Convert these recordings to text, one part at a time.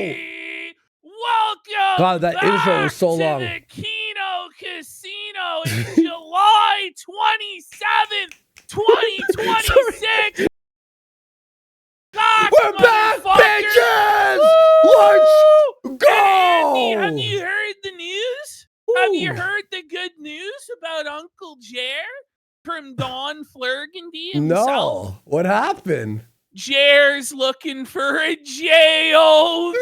Welcome God, that intro was so long. to the Keno Casino. It's July 27th, 2026. We're back, bitches! Let's go! Andy, have you heard the news? Have you heard the good news about Uncle Jer from Don Flurgandy himself? No. What happened? Jer's looking for a J-O-B.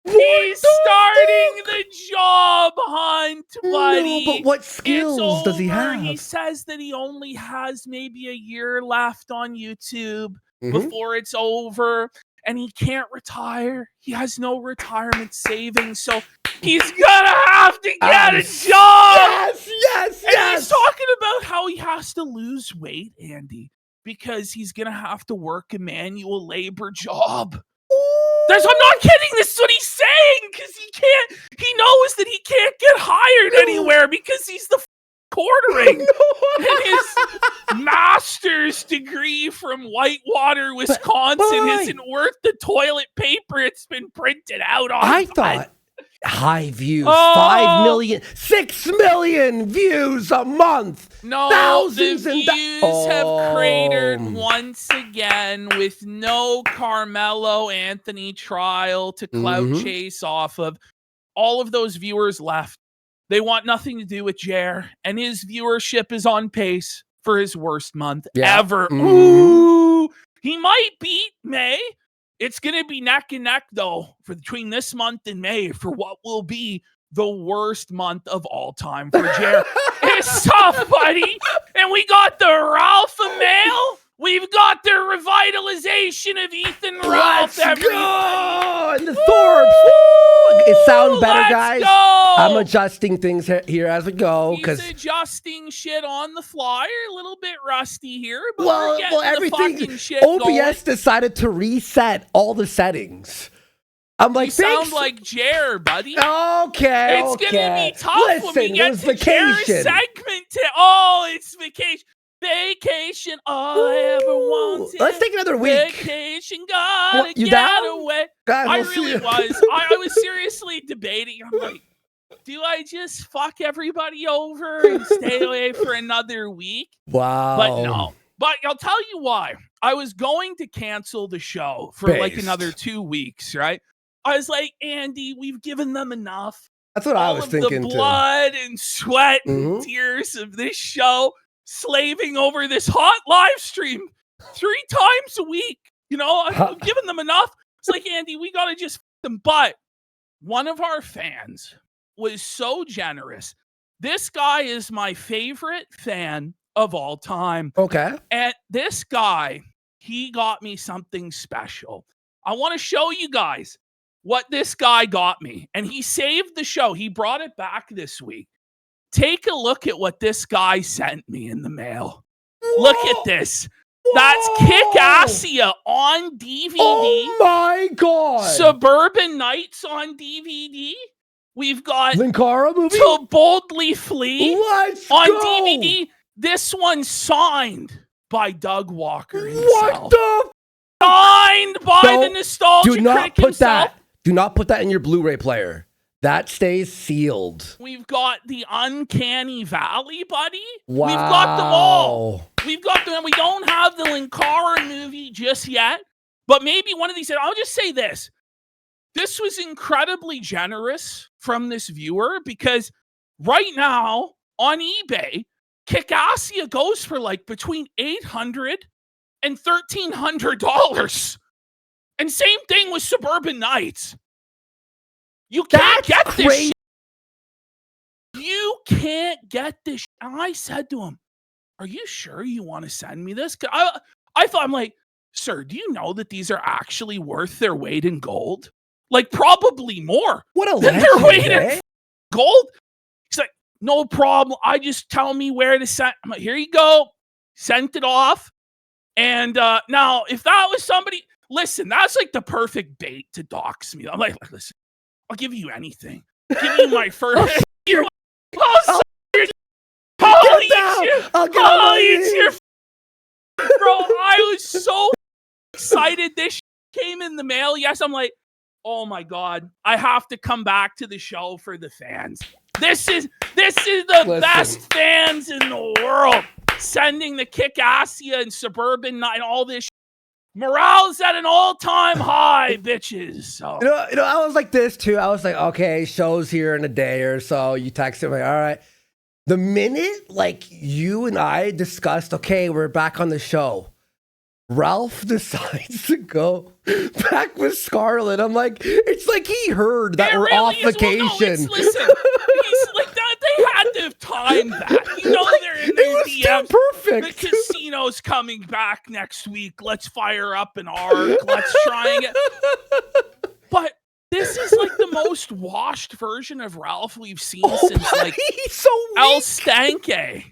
He's starting the job hunt, buddy. No, but what skills does he have? He says that he only has maybe a year left on YouTube before it's over, and he can't retire. He has no retirement savings, so he's gonna have to get a job. Yes. He's talking about how he has to lose weight, Andy, because he's gonna have to work a manual labor job. I'm not kidding. This is what he's saying, because he knows that he can't get hired anywhere because he's the quartering. And his master's degree from Whitewater, Wisconsin isn't worth the toilet paper it's been printed out on. I thought high views, 5 million, 6 million views a month. No, thousands the and views have cratered once again with no Carmelo Anthony trial to clout chase off of. All of those viewers left. They want nothing to do with Jer, and his viewership is on pace for his worst month ever. Ooh, he might beat May. It's going to be neck and neck, though, between this month and May for what will be the worst month of all time for Jer. It's tough, buddy. And we got the Ralph Mail. We've got the revitalization of Ethan Ralph. Let's go! And the Thorbs. It sounds better, guys. Go! I'm adjusting things here as we go. He's adjusting shit on the fly. A little bit rusty here, but well, everything. The fucking shit OBS going. decided to reset all the settings. I'm like, you sound like Jer, buddy. Okay, it's gonna be tough when we get to Jer's segment. It's vacation. Vacation, all I ever wanted. Let's take another week. Vacation, gotta you get down? away. God, I really was. I was seriously debating. I'm like, do I just fuck everybody over and stay away for another week? Wow. But no. But I'll tell you why. I was going to cancel the show for like another 2 weeks, right? I was like, Andy, we've given them enough. That's what I was thinking, the blood and sweat and tears of this show, slaving over this hot live stream 3 times a week. You know, I've given them enough. It's like, Andy, we got to just f them. But one of our fans was so generous. This guy is my favorite fan of all time. Okay. And this guy, he got me something special. I want to show you guys what this guy got me. And he saved the show. He brought it back this week. Take a look at what this guy sent me in the mail. Whoa. Look at this. Whoa. That's Kickassia on DVD. Oh my God. Suburban Nights on DVD. We've got Linkara movie? To Boldly Flee on go. DVD. This one's signed by Doug Walker himself. What the? Signed by the nostalgia do not critic put himself. That. Do not put that in your Blu-ray player. That stays sealed. We've got the Uncanny Valley, buddy. Wow. We've got them all. We've got them. We don't have the Linkara movie just yet, but maybe one of these. I'll just say this. This was incredibly generous from this viewer because right now on eBay, Kickassia goes for like between $800 and $1,300. And same thing with Suburban Nights. You can't get this shit. You can't get this. And I said to him, are you sure you want to send me this? I thought, I'm like, sir, do you know that these are actually worth their weight in gold? Like probably more. What a than their weight in gold. He's like, no problem. I just tell me where to send. I'm like, here you go. Sent it off. And now, if that was somebody, listen, that's like the perfect bait to dox me. I'm like, listen, I'll give you anything. Give me my first. I'll eat your. Bro, I was so excited this came in the mail. Yes, I'm like, oh my God, I have to come back to the show for the fans. This is the best fans in the world. Sending the Kick-Assia and Suburban and all this. Morale's at an all-time high, bitches. So. You know, I was like this too. I was like, okay, show's here in a day or so. You text him like, all right. The minute like you and I discussed, okay, we're back on the show, Ralph decides to go back with Scarlett. I'm like, it's like he heard that we're off vacation. Well, no, listen, he's like that. They had to have timed that. You know, they're in their DMs. Perfect. The casino's coming back next week. Let's fire up an arc. Let's try and get. But this is like the most washed version of Ralph we've seen since like he's so El Stanque.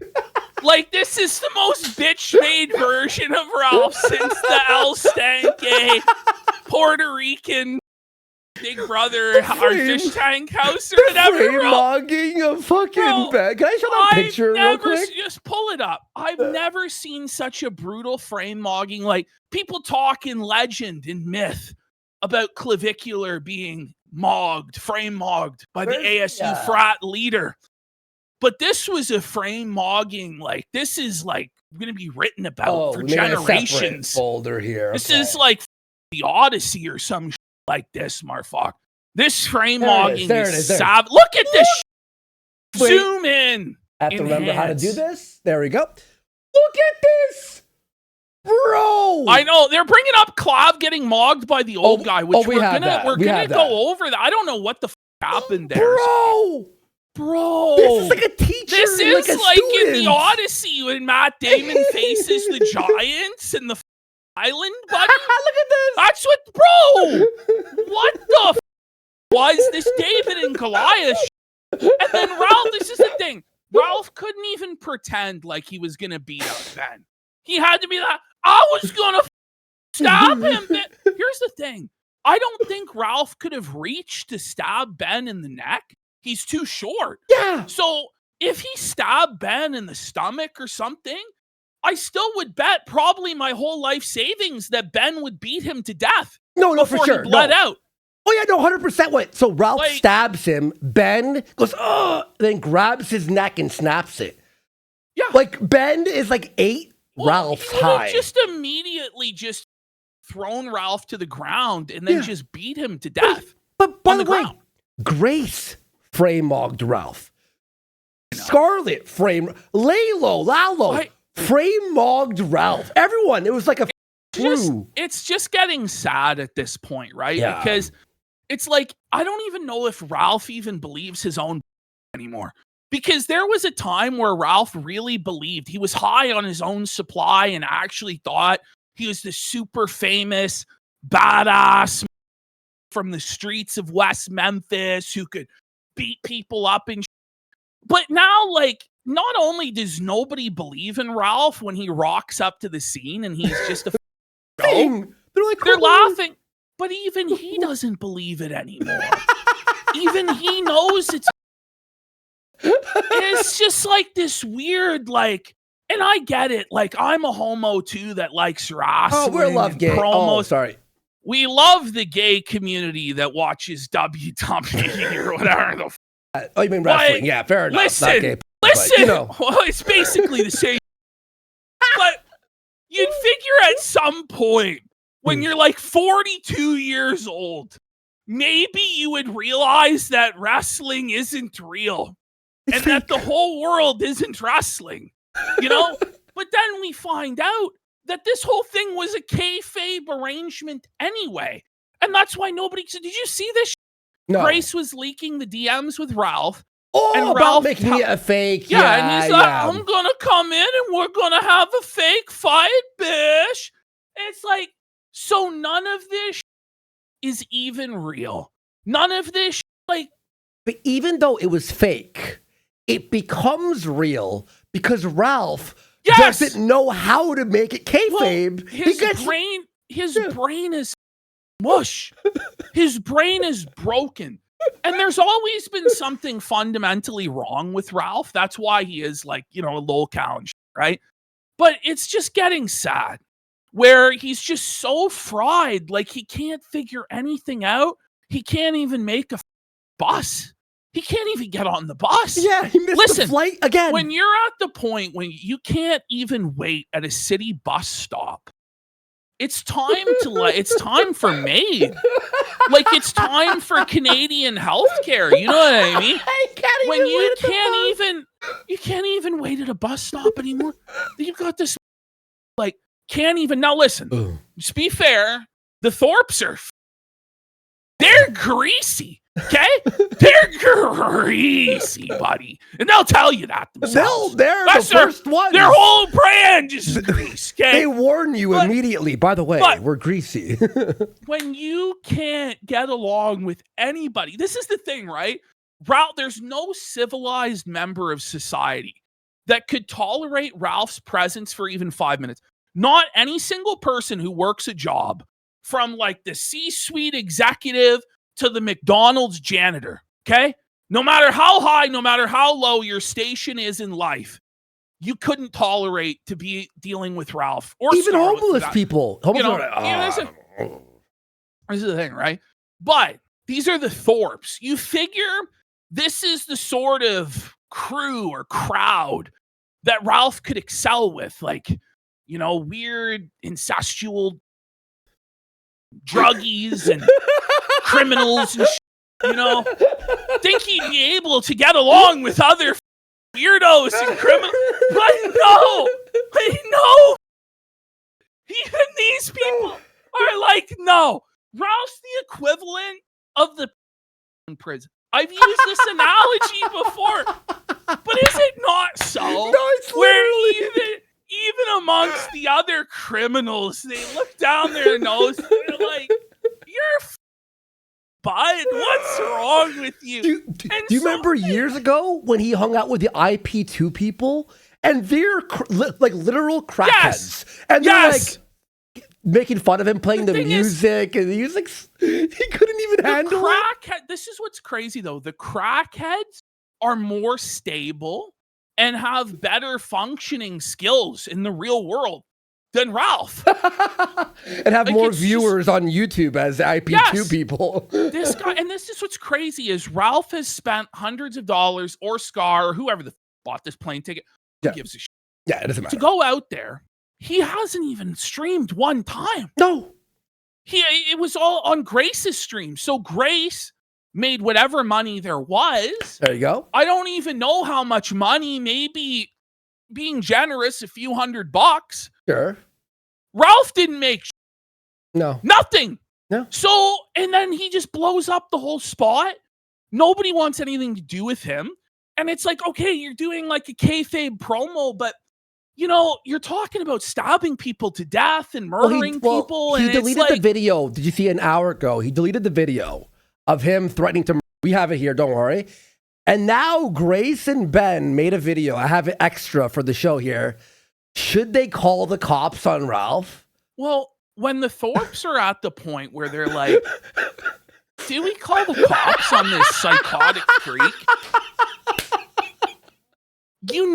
Like, this is the most bitch-made version of Ralph since the El Stanque Puerto Rican Big Brother our fish tank house or whatever. The mogging of fucking Ben. Can I show that picture real quick? Just pull it up. I've never seen such a brutal frame mogging. Like, people talk in legend and myth about Clavicular being frame mogged by the ASU frat leader. But this was a frame mogging. Like, this is like going to be written about for generations. Folder here. This is like the Odyssey or some shit like this, Marfuck. This frame mogging is savage. Look at this. Zoom in. I have to remember how to do this. There we go. Look at this. Bro. I know. They're bringing up Clav getting mogged by the old guy, which we're going to go over that. I don't know what the happened there. Bro, this is like a teacher. This is like in the Odyssey when Matt Damon faces the giants in the island, buddy. Look at this. That's what, bro. What the was this David and Goliath? And then Ralph, this is the thing. Ralph couldn't even pretend like he was going to beat up Ben. He had to be like, I was going to stab him. Here's the thing. I don't think Ralph could have reached to stab Ben in the neck. He's too short. Yeah. So if he stabbed Ben in the stomach or something, I still would bet probably my whole life savings that Ben would beat him to death. No, for sure. He bled out. Oh, yeah, no, 100%. Wait, so Ralph stabs him. Ben goes, then grabs his neck and snaps it. Yeah. Like, Ben is like 8 Ralph's high. Just immediately just thrown Ralph to the ground and then just beat him to death. But by the way, Grace frame-mogged Ralph. Scarlett Lalo frame-mogged Ralph. Everyone, it was like a it's just getting sad at this point, right? Yeah. Because it's like, I don't even know if Ralph even believes his own anymore. Because there was a time where Ralph really believed he was high on his own supply and actually thought he was the super famous badass from the streets of West Memphis who could beat people up and but now, like, not only does nobody believe in Ralph when he rocks up to the scene and he's just a thing. They're laughing, but even he doesn't believe it anymore. Even he knows it's just like this weird, like, and I get it. Like, I'm a homo too that likes wrestling. Oh, we love gay promos. Oh, sorry. We love the gay community that watches WWE or whatever. Oh, you mean wrestling? Yeah, fair enough. Listen. But, you know. Well, it's basically the same. But you'd figure at some point when you're like 42 years old, maybe you would realize that wrestling isn't real and that the whole world isn't wrestling, you know? But then we find out that this whole thing was a kayfabe arrangement anyway. And that's why nobody said, did you see this? No. Grace was leaking the DMs with Ralph. Oh, and about Ralph making it a fake. Yeah, and he's like, I'm going to come in and we're going to have a fake fight, bish. And it's like, so none of this is even real. None of this, like. But even though it was fake, it becomes real because Ralph doesn't know how to make it kayfabe. Well, his brain is mush. His brain is broken. And there's always been something fundamentally wrong with Ralph. That's why he is like, you know, a low count, right? But it's just getting sad. where he's just so fried, like he can't figure anything out. He can't even make a bus. He can't even get on the bus. Yeah, he missed the flight again. When you're at the point when you can't even wait at a city bus stop, it's time it's time for MAID. Like, it's time for Canadian healthcare. You know what I mean? When you can't even wait at a bus stop anymore. You've got this, like, can't even. Now listen, just be fair. The Thorpes they're greasy. Okay? They're greasy, buddy. And they'll tell you that themselves. They're the first ones. Their whole brand is grease, okay? They warn you immediately. By the way, we're greasy. When you can't get along with anybody, this is the thing, right? Ralph, there's no civilized member of society that could tolerate Ralph's presence for even 5 minutes. Not any single person who works a job, from like the C-suite executive to the McDonald's janitor, okay? No matter how high, no matter how low your station is in life, you couldn't tolerate to be dealing with Ralph. Or even homeless people. This is the thing, right? But these are the Thorpes. You figure this is the sort of crew or crowd that Ralph could excel with, like, weird incestual druggies and criminals and think he'd be able to get along with other weirdos and criminals. But no, even these people are like, no. Ralph's the equivalent of the prison. I've used this analogy before, but is it not so? No, it's literally... Even amongst the other criminals, they look down their nose and they're like, you're bud, what's wrong with you? Do you remember years ago when he hung out with the IP2 people? And they're like literal crackheads. Yes. And they're like making fun of him playing the music. And he was like, he couldn't even handle it. This is what's crazy though. The crackheads are more stable and have better functioning skills in the real world than Ralph. And have more viewers on YouTube as IP2 people. This guy, and this is what's crazy, is Ralph has spent hundreds of dollars, or Scar, or whoever bought this plane ticket. Who gives a shit? Yeah, it doesn't matter. To go out there. He hasn't even streamed one time. No. It was all on Grace's stream. So Grace made whatever money there was. There you go. I don't even know how much money, maybe being generous, a few $100. Sure. Ralph didn't make nothing. No. So, and then he just blows up the whole spot. Nobody wants anything to do with him. And it's like, okay, you're doing like a kayfabe promo, but you're talking about stabbing people to death and murdering people. He deleted the video. Did you see an hour ago? He deleted the video of him threatening to murder. We have it here, don't worry. And now Grace and Ben made a video. I have it extra for the show here. Should they call the cops on Ralph? Well, when the Thorpes are at the point where they're like, do we call the cops on this psychotic freak? You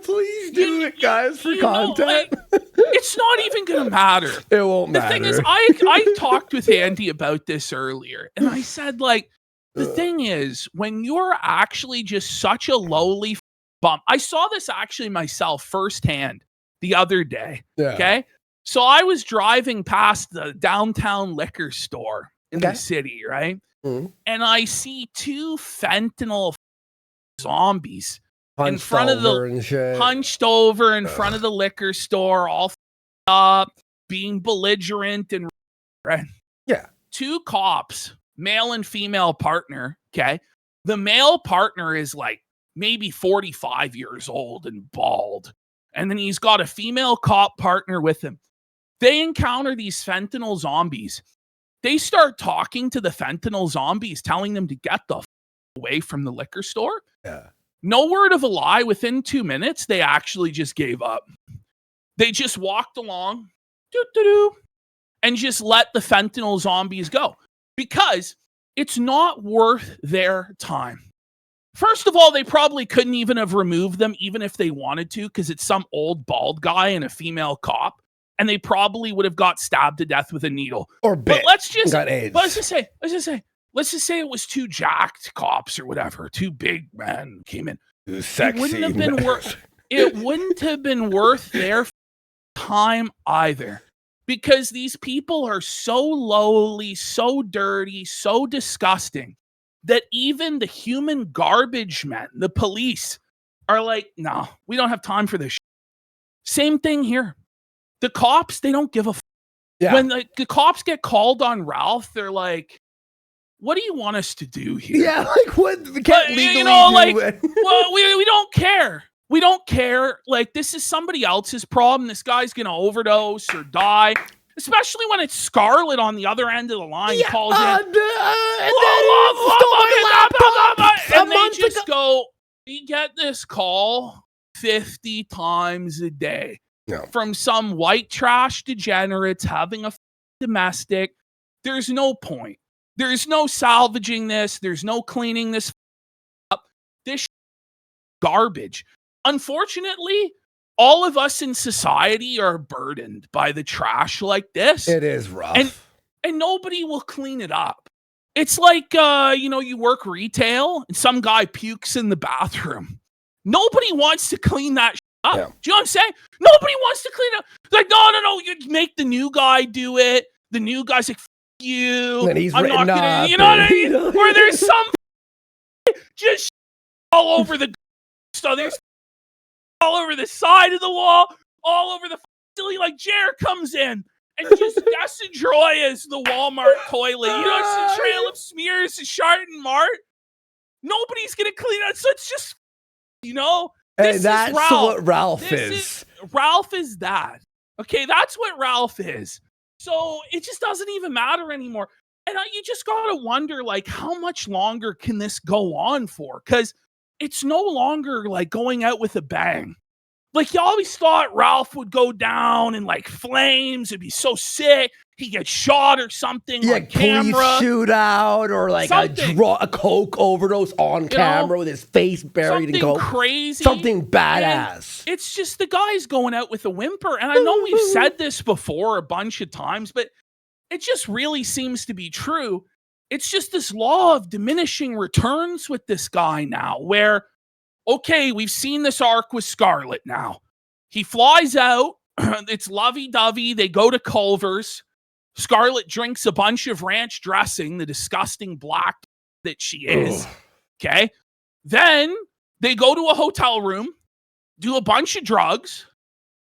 Please do it, guys, for content. It's not even going to matter. It won't matter. The thing is, I talked with Andy about this earlier, and I said, like, the thing is, when you're actually just such a lowly bum, I saw this actually myself firsthand the other day. Yeah. Okay. So I was driving past the downtown liquor store in the city, right? Mm-hmm. And I see two fentanyl zombies hunched in front of the hunched over in front of the liquor store, all up, being belligerent and two cops, male and female partner. Okay, the male partner is like maybe 45 years old and bald, and then he's got a female cop partner with him. They encounter these fentanyl zombies. They start talking to the fentanyl zombies, telling them to get the away from the liquor store. Yeah. No word of a lie. Within 2 minutes, they actually just gave up. They just walked along and just let the fentanyl zombies go because it's not worth their time. First of all, they probably couldn't even have removed them even if they wanted to, because it's some old bald guy and a female cop, and they probably would have got stabbed to death with a needle. Or bit. But let's just say it was two jacked cops or whatever, two big men came in. Sexy. It wouldn't have been worth. It wouldn't have been worth their time either, because these people are so lowly, so dirty, so disgusting that even the human garbage men, the police, are like, no, we don't have time for this. Same thing here. The cops, they don't give a Yeah. When the cops get called on Ralph, they're like, what do you want us to do here? Yeah, like what? We can't legally do it. Well, we don't care. We don't care. Like, this is somebody else's problem. This guy's going to overdose or die. Especially when it's Scarlett on the other end of the line calls in. And they just go, we get this call 50 times a day from some white trash degenerates having a domestic. There's no point. There's no salvaging this. There's no cleaning this up. This garbage. Unfortunately, all of us in society are burdened by the trash like this. It is rough. And nobody will clean it up. It's like, you work retail and some guy pukes in the bathroom. Nobody wants to clean that up. Yeah. Do you know what I'm saying? Nobody wants to clean it up. Like, no, you make the new guy do it. The new guy's like, you. And he's I'm not gonna, you know what I mean? Or there's some just all over the stuff. There's all over the side of the wall, all over the facility. Like, Jer comes in and just destroys the Walmart toilet. You know, it's a trail of smears to Chardon Mart. Nobody's gonna clean it, so it's just, and that's what Ralph is. Ralph is that. Okay, that's what Ralph is. So it just doesn't even matter anymore. And you just gotta wonder, like, how much longer can this go on for? Because it's no longer like going out with a bang. Like, you always thought Ralph would go down in like flames. It'd be so sick. He'd get shot or something on camera. Police shootout or like a coke overdose on camera with his face buried in coke. Something crazy. Something badass. And it's just the guy's going out with a whimper. And I know we've said this before a bunch of times, but it just really seems to be true. It's just this law of diminishing returns with this guy now, where, okay, we've seen this arc with Scarlett now. He flies out. It's lovey-dovey. They go to Culver's. Scarlett drinks a bunch of ranch dressing, the disgusting black that she is. Okay. Then they go to a hotel room, do a bunch of drugs.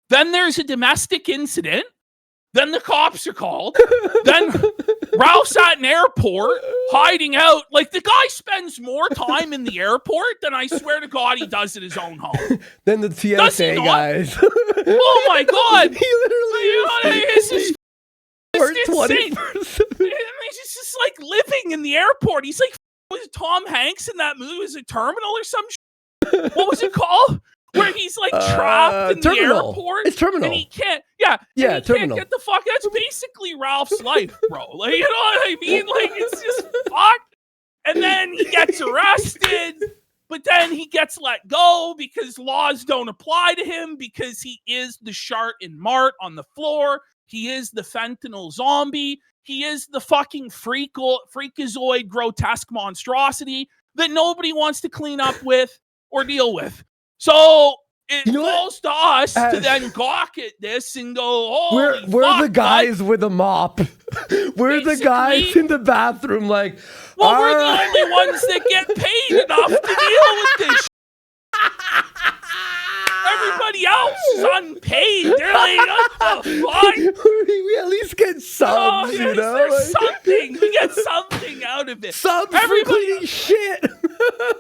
Then there's a domestic incident. Then the cops are called. Then Ralph's at an airport hiding out. Like, the guy spends more time in the airport than I swear to God he does at his own home. Then the TSA guys. Oh my God. He literally is insane. He's just like living in the airport. He's like, was Tom Hanks in that movie? Was it Terminal or some shit? What was it called? Where he's like trapped in Terminal. The airport. It's Terminal. And he can't, Terminal. Can't get the fuck. That's basically Ralph's life, bro. Like, you know what I mean? Like, it's just fucked. And then he gets arrested, but then he gets let go because laws don't apply to him because he is the Chardon Mart on the floor. He is the fentanyl zombie. He is the fucking freakazoid grotesque monstrosity that nobody wants to clean up with or deal with. So it falls to us to then gawk at this and go, holy we're the guys with a mop. We're the guys in the bathroom like, we're the only ones that get paid enough to deal with this. Everybody else is unpaid. They're like, what the fuck? We at least get subs, There's something. We get something out of it. Subs for cleaning shit. There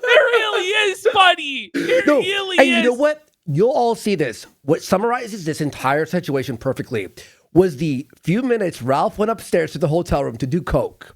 really is, buddy. There really is. And you know what? You'll all see this. What summarizes this entire situation perfectly was the few minutes Ralph went upstairs to the hotel room to do coke.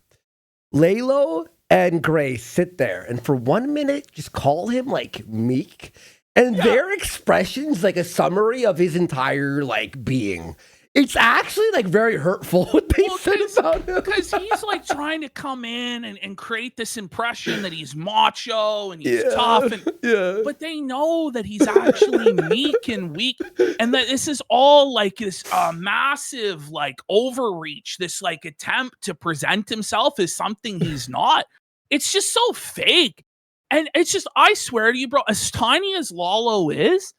Laylo and Grace sit there and for 1 minute just call him like meek. And their expressions like a summary of his entire like being. It's actually like very hurtful what they said about him. Because he's like trying to come in and create this impression that he's macho and he's tough. But they know that he's actually meek and weak. And that this is all like this massive like overreach, this like attempt to present himself as something he's not. It's just so fake. And it's just, I swear to you, bro, as tiny as Lalo is,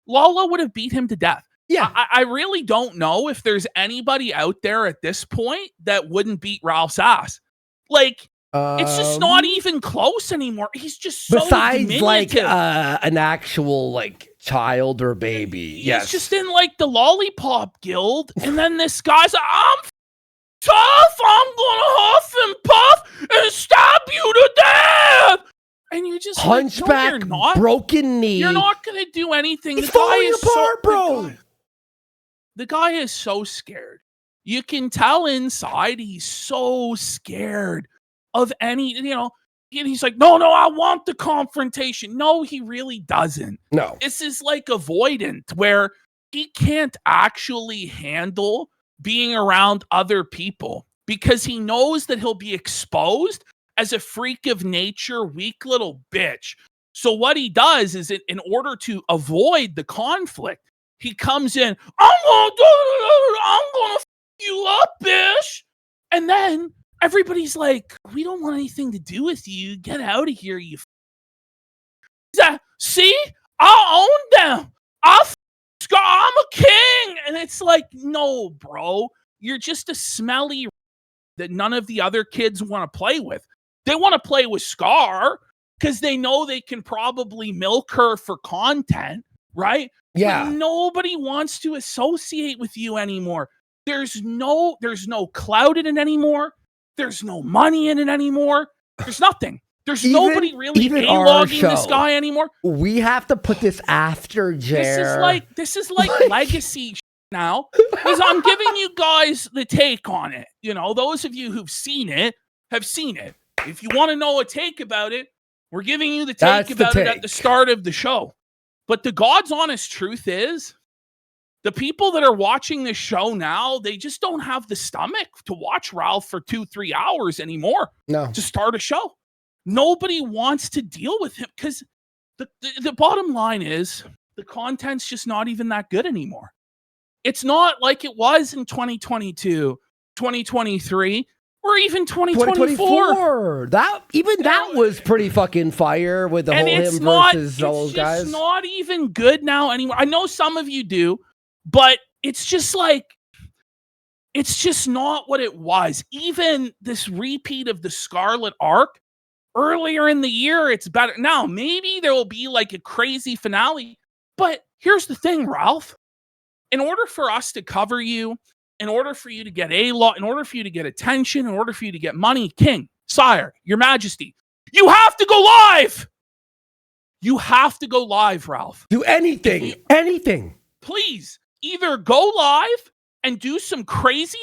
Lalo would have beat him to death. Yeah. I really don't know if there's anybody out there at this point that wouldn't beat Ralph's ass. Like, it's just not even close anymore. He's just so besides diminutive. like an actual like child or baby. He's just in like the lollipop guild. And then this guy's like, I'm tough. I'm gonna huff and puff and stab you to death. And you just hunchback, like, no, you're not. Broken knee. You're not gonna do anything. He's falling apart, bro. The guy is so scared. You can tell inside he's so scared of any, and he's like, no, I want the confrontation. No, he really doesn't. No. This is like avoidant where he can't actually handle being around other people because he knows that he'll be exposed as a freak of nature, weak little bitch. So what he does is in order to avoid the conflict, he comes in, I'm gonna f you up, bitch. And then everybody's like, we don't want anything to do with you. Get out of here, you see? I'll own them. I'm a king. And it's like, no, bro. You're just a smelly that none of the other kids want to play with. They want to play with Scar because they know they can probably milk her for content, right? Yeah. But nobody wants to associate with you anymore. There's no clout in it anymore. There's no money in it anymore. There's nothing. There's nobody really A-logging this guy anymore. We have to put this after Jer. This is like legacy now. Because I'm giving you guys the take on it. Those of you who've seen it have seen it. If you want to know a take about it, we're giving you the take about it at the start of the show. But the God's honest truth is, the people that are watching this show now, they just don't have the stomach to watch Ralph for 2-3 hours anymore. No. To start a show. Nobody wants to deal with him because the bottom line is the content's just not even that good anymore. It's not like it was in 2022, 2023, or even 2024. That was pretty fucking fire with the whole him versus all those guys. It's not even good now anymore. I know some of you do, but it's just like, it's just not what it was. Even this repeat of the Scarlet arc earlier in the year, it's better. Now, maybe there will be like a crazy finale, but here's the thing, Ralph. In order for us to cover you, in order for you to get in order for you to get attention, in order for you to get money, King, Sire, Your Majesty, you have to go live. You have to go live, Ralph. Do anything. Anything. Please, either go live and do some crazy,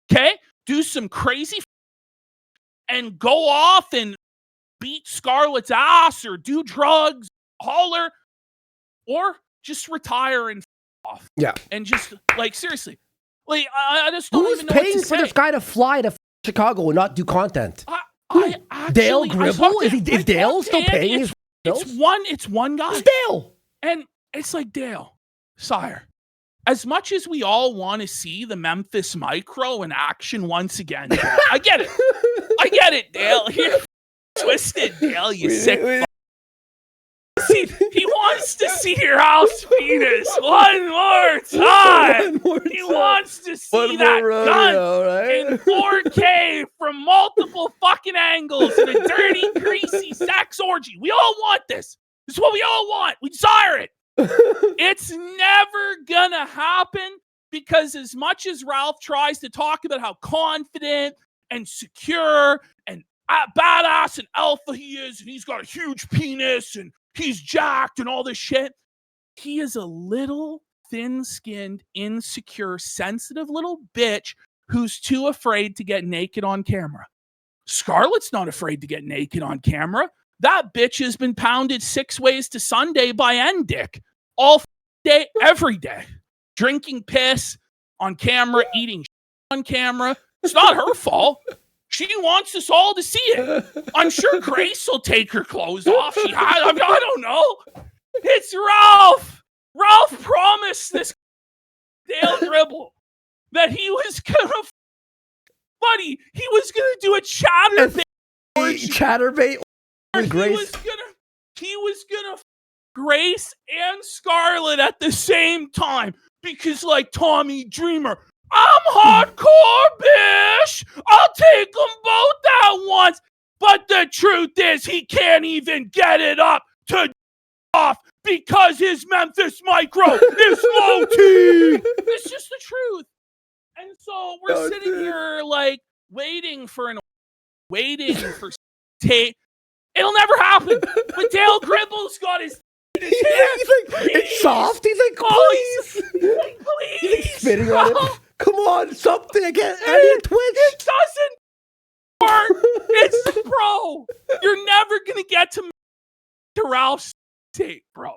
okay? Do some crazy and go off and beat Scarlet's ass or do drugs, holler, or just retire and off. Yeah. And just, like, seriously. Like, I just don't even know what to say. Who's paying for this guy to fly to Chicago and not do content? Dale Gribble? Is Dale still paying his bills? It's one guy. It's Dale. And it's like, Dale, Sire, as much as we all want to see the Memphis Micro in action once again, Dale, I get it, Dale. You're twisted, Dale, you sick See, he wants to see Ralph's penis one more time. He wants to see that gun in 4K from multiple fucking angles in a dirty, greasy sex orgy. We all want this. This is what we all want. We desire it. It's never gonna happen because as much as Ralph tries to talk about how confident and secure and badass and alpha he is, and he's got a huge penis and he's jacked and all this shit, he is a little thin-skinned, insecure, sensitive little bitch who's too afraid to get naked on camera. Scarlett's not afraid to get naked on camera. That bitch has been pounded 6 ways to Sunday by N-Dick all day, every day. drinking piss on camera, eating on camera. It's not her fault. She wants us all to see it. I'm sure Grace will take her clothes off. I don't know. It's Ralph. Ralph promised this Dale Gribble that he was gonna, buddy, he was gonna do a chatterbait with Grace. He was gonna Grace and Scarlett at the same time because, like Tommy Dreamer, I'm hardcore, bish. I'll take them both at once. But the truth is, he can't even get it up to off because his Memphis Micro is low T. It's just the truth. And so we're sitting here like waiting for tape. It'll never happen. But Dale Gribble's got his he's like, it's soft. He's like, please. Please. He's like spitting on it. Come on, something. I need a twitch. It doesn't work. It's, bro, you're never going to get to Ralph's tape, bro.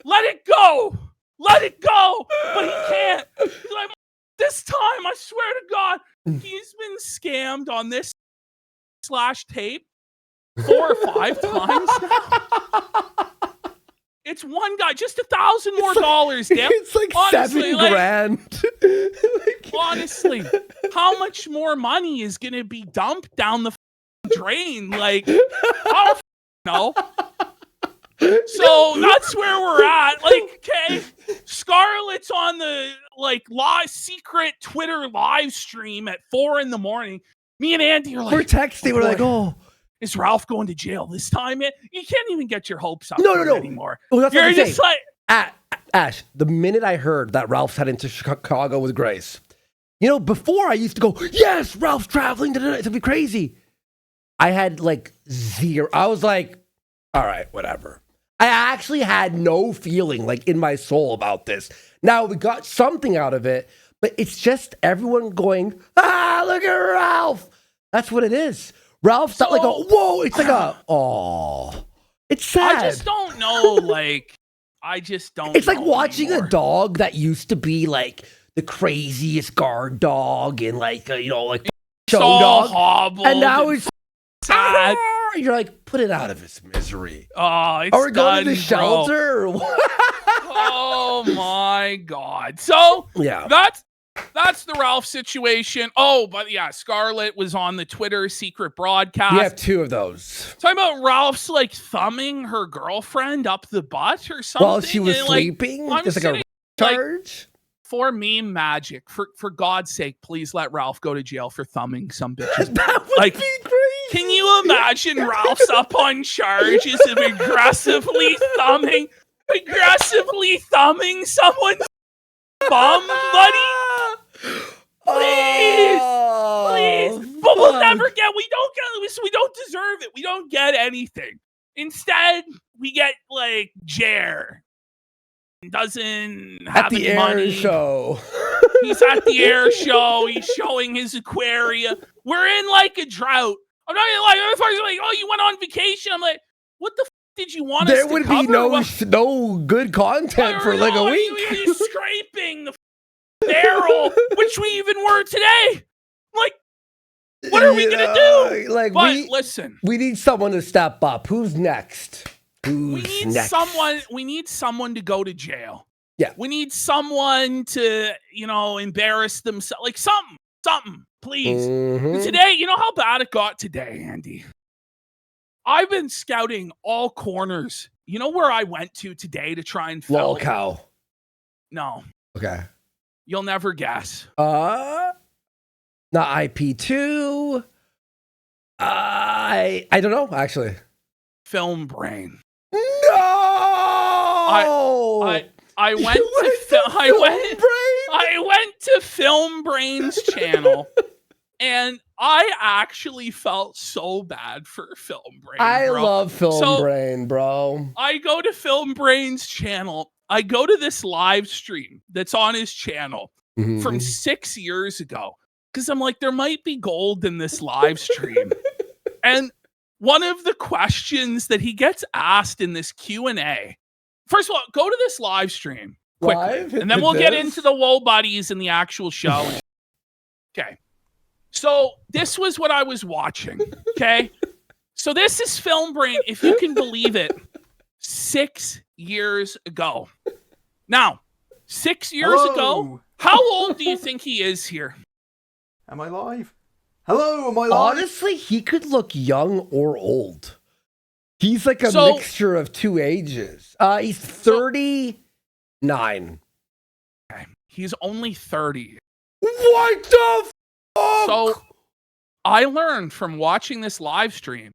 Let it go. Let it go. But he can't. He's like, this time, I swear to God, he's been scammed on this /tape 4 or 5 times now. It's one guy, just $1,000 more dollars. It's like honestly, $7,000. Honestly, how much more money is going to be dumped down the drain? Like, I don't know. So that's where we're at. Like, okay, Scarlett's on the live secret Twitter live stream at 4 a.m. Me and Andy are like, we're texting. We're like, oh. Is Ralph going to jail this time? You can't even get your hopes up anymore. Well, you're just like... Ash, the minute I heard that Ralph's heading to Chicago with Grace, before I used to go, yes, Ralph's traveling. It's going to be crazy. I had like zero. I was like, all right, whatever. I actually had no feeling like in my soul about this. Now we got something out of it, but it's just everyone going, look at Ralph. That's what it is. Ralph's not like a whoa. It's like it's sad. I just don't know. I just don't. It's like watching a dog that used to be like the craziest guard dog and show dog, hobbled and now it's sad. You're like, put it out of its misery. Oh, it's Are we going to the shelter? Or what? Oh my God! So yeah, that's the Ralph situation. Oh, but yeah, Scarlett was on the Twitter secret broadcast. You have 2 of those. Talking about Ralph's thumbing her girlfriend up the butt or something. While she was sleeping? Just like a charge? For meme magic, for God's sake, please let Ralph go to jail for thumbing some bitches. That would be crazy. Can you imagine Ralph's up on charges of aggressively thumbing someone's bum, buddy? Please. But we'll never get. We don't deserve it. We don't get anything. Instead, we get Jer. Doesn't have at the any money. air show. He's at the air show. He's showing his aquarium. We're in a drought. I'm not even if I was like, oh, you went on vacation. I'm like, what the did you want us to cover? There would be no good content for a week. You're scraping the barrel, which we even were today. What are we gonna do? Listen, we need someone to step up. Who's next? We need someone to go to jail. Yeah. We need someone to, embarrass themselves. Something, please. Mm-hmm. Today, you know how bad it got today, Andy? I've been scouting all corners. You know where I went to today to try and film? Lolcow. No. Okay. You'll never guess. Not IP2. I don't know, actually. Film Brain. No! I went to Film Brain's channel, and I actually felt so bad for Film Brain. I love Film Brain, bro. I go to Film Brain's channel. I go to this live stream that's on his channel from 6 years ago because I'm like, there might be gold in this live stream. And one of the questions that he gets asked in this Q&A, first of all, go to this live stream quickly, Live? and then we'll get into the Woe Buddies and the actual show. Okay. So this was what I was watching. Okay. So this is Film Brain, if you can believe it, 6 years ago. Now, 6 years ago, how old do you think he is here? Am I live? Hello, am I live? Honestly, he could look young or old. He's like a mixture of two ages. He's 39. Okay. He's only 30. What the fuck? So I learned from watching this live stream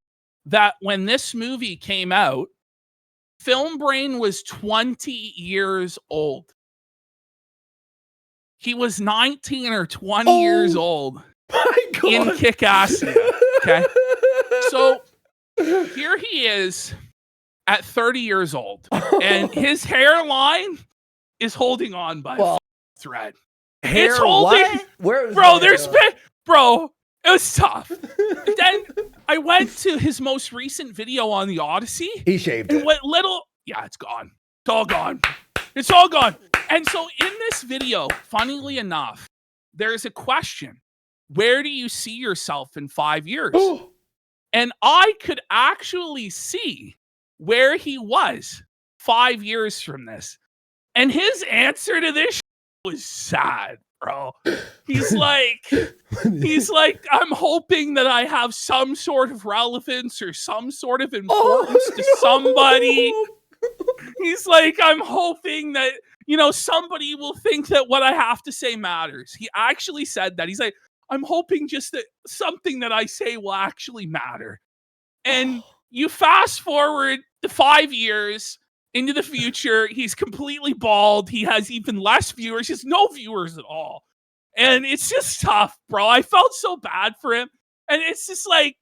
that when this movie came out, Film Brain was 20 years old. He was 19 or 20 years old in Kick-Assia. Okay. So here he is at 30 years old, and his hairline is holding on by a thread. It's holding. What? Where is bro, there's been, bro, it was tough. Then I went to his most recent video on the Odyssey. He shaved and it. what little, yeah, it's gone. It's all gone. It's all gone. And so in this video, funnily enough, there's a question. Where do you see yourself in 5 years? And I could actually see where he was 5 years from this. And his answer to this was sad, bro. He's like, I'm hoping that I have some sort of relevance or some sort of importance to somebody. He's like, I'm hoping that, somebody will think that what I have to say matters. He actually said that. He's like, I'm hoping just that something that I say will actually matter. And you fast forward to 5 years into the future, he's completely bald. He has even less viewers. He has no viewers at all. And it's just tough, bro. I felt so bad for him. And it's just like,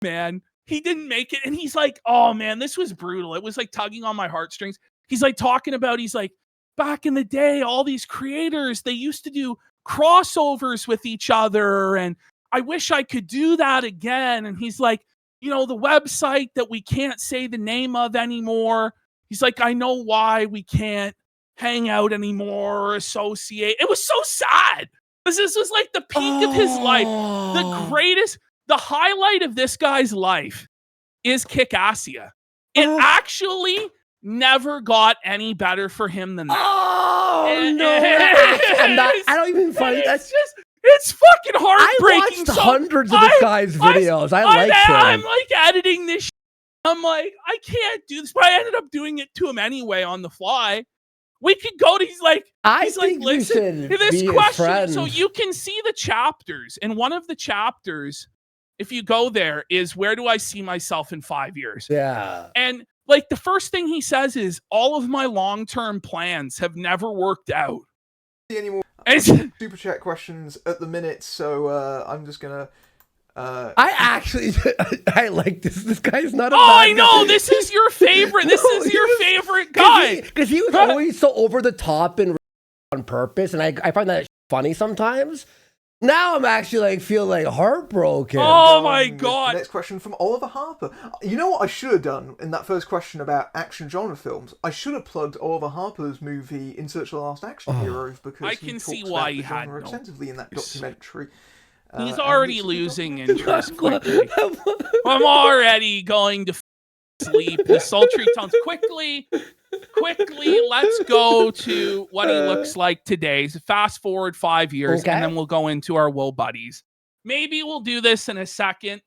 man, he didn't make it. And he's like, oh man, this was brutal. It was like tugging on my heartstrings. He's like talking about, he's like, back in the day, all these creators, they used to do crossovers with each other. And I wish I could do that again. And he's like, the website that we can't say the name of anymore. He's like, I know why we can't hang out anymore or associate. It was so sad. This was like the peak of his life. The highlight of this guy's life is Kick-Assia. It actually never got any better for him than that. I don't even find it. It's fucking heartbreaking. I watched hundreds of this guy's videos. I like him. I'm like editing this shit. I'm like, I can't do this. But I ended up doing it to him anyway on the fly. We could go to, he's like, listen to this question. So you can see the chapters. And one of the chapters, if you go there, is where do I see myself in 5 years? Yeah. And like the first thing he says is, all of my long-term plans have never worked out. Anymore super chat questions at the minute, so I'm just gonna I like this. This guy's not a I know, this is your favorite. This is your favorite guy. Because he was always so over the top and on purpose, and I find that funny sometimes. Now I'm actually feel heartbroken. Oh my god. Next question from Oliver Harper. You know what I should have done in that first question about action genre films? I should have plugged Oliver Harper's movie In Search of the Last Action Hero, because I can see why he had extensively in that documentary. He's already losing interest quickly. I'm already going to sleep. The sultry tones. Quickly, let's go to what he looks like today. So fast forward 5 years, and then we'll go into our Woe Buddies. Maybe we'll do this in a second.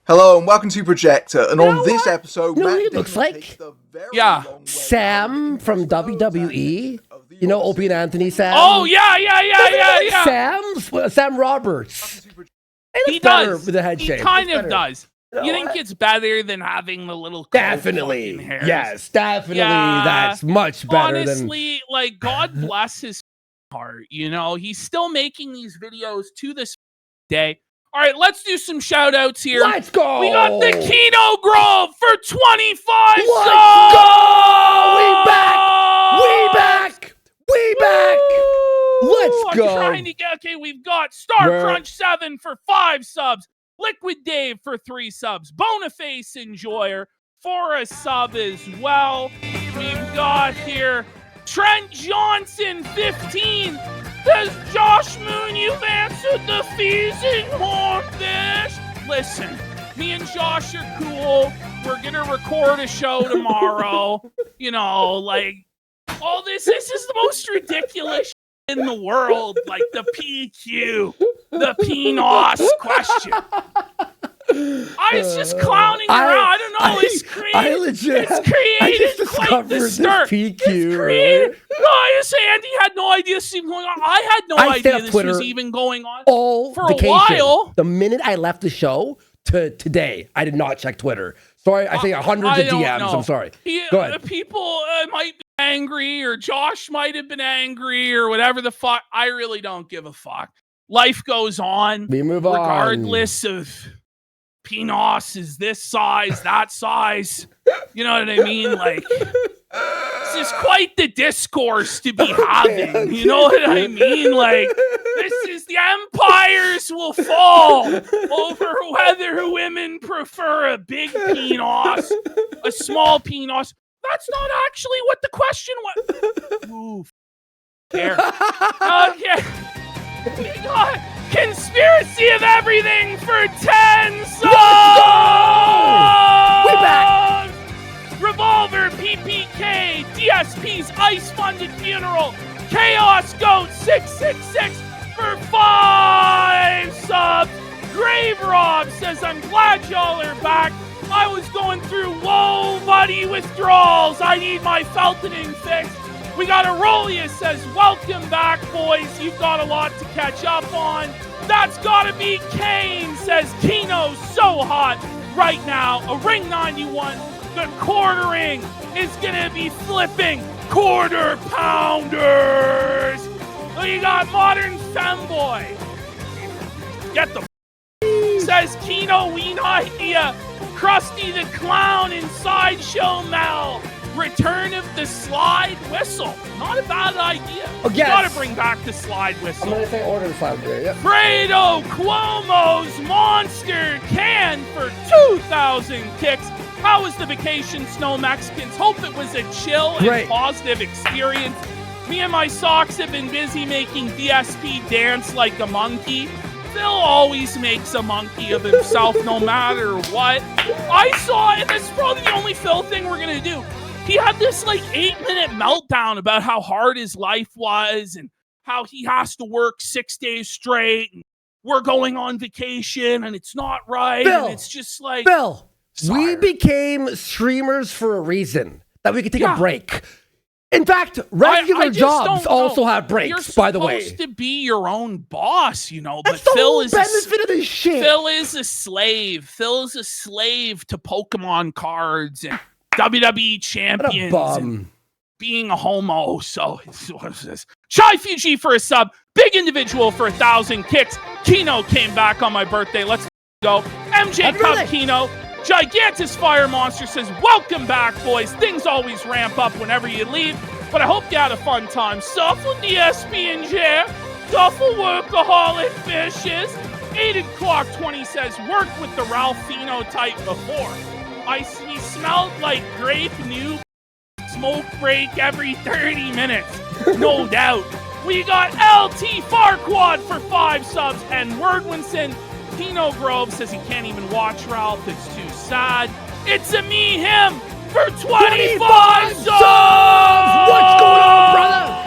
Hello and welcome to Projector. And on this episode, Matt it looks like Sam from WWE. Opie and Anthony Sam. Oh yeah. Sam Roberts. He does. With the head shape. He kind of does. You think it's better than having the little definitely hairs? Yes, definitely. Yeah. That's much better. Honestly, God bless his heart. He's still making these videos to this day. All right, let's do some shout outs here. Let's go. We got the Kino Grove for 25 Let's subs. Go. We back. Let's go. I'm trying to get, we've got Star Crunch 7 for 5 subs. Liquid Dave for 3 subs. Boniface Enjoyer for a sub as well. we've got here Trent Johnson, 15. Says, Josh Moon, you've answered the Feasing Hornfish. Listen, me and Josh are cool. We're going to record a show tomorrow. You know, like, all this is the most ridiculous in the world. Like the PQ, the PNOS question. I was just clowning around. I don't know. It's created quite the stir. PQ. No, I just say Andy had no idea this was even going on. I had no idea this was even going on for a while. The minute I left the show to today, I did not check Twitter. Sorry, I think hundreds of DMs. I'm sorry. Go ahead. People might be angry, or Josh might have been angry, or whatever the fuck. I really don't give a fuck. Life goes on. We move on. Regardless of PNOS is this size, that size. You know what I mean? Like, this is quite the discourse to be having. You know what I mean? Like, this is the empires will fall over whether women prefer a big PNOS, a small PNOS. That's not actually what the question was. Ooh, care. Okay. We got Conspiracy of Everything for 10 songs! We're back! Revolver, PPK, DSP's Ice-Funded Funeral, Chaos Goat 666 for 5 subs. Grave Rob says, I'm glad y'all are back. I was going through whoa buddy withdrawals. I need my Feltoning fix. We got Aurelius says, welcome back, boys. You've got a lot to catch up on. That's gotta be Kane, says Kino's so hot right now. A ring 91. The quartering is gonna be flipping quarter pounders. We got Modern Femboy. Get the says Kino Ween idea. Krusty the Clown and Sideshow Mel. Return of the slide whistle. Not a bad idea. Oh, yes. Gotta bring back the slide whistle. I'm gonna say order the slide whistle. Yep. Fredo Cuomo's Monster Can for 2,000 kicks. How was the vacation, Snow Mexicans? Hope it was a chill and positive experience. Me and my socks have been busy making DSP dance like a monkey. Phil always makes a monkey of himself no matter what. I saw, and that's probably the only Phil thing we're gonna do. He had this like 8-minute meltdown about how hard his life was and how he has to work 6 days straight. And we're going on vacation and it's not right. Bill, and it's just like, Bill, we became streamers for a reason, that we could take a break. In fact, regular jobs also have breaks, by the way. You're supposed to be your own boss, you know, That's but the Phil whole is benefit of this shit. Phil is a slave. Phil is a slave to Pokemon cards and WWE champions and being a homo. So what is this? Shy Fuji for a sub. Big individual for 1,000 kicks. Kino came back on my birthday. Let's go. MJ Cup Kino. Gigantus Fire Monster says, welcome back, boys. Things always ramp up whenever you leave, but I hope you had a fun time. Suffle DSP and J. Duffel Workaholic Fishes. 8 o'clock 20 says, worked with the Ralphino type before. He smelled like grape new smoke break every 30 minutes. No doubt. We got LT Farquad for 5 subs, and Wordwinson Pino Grove says he can't even watch Ralph. It's too sad. It's a me, him for 25 subs! What's going on, brother?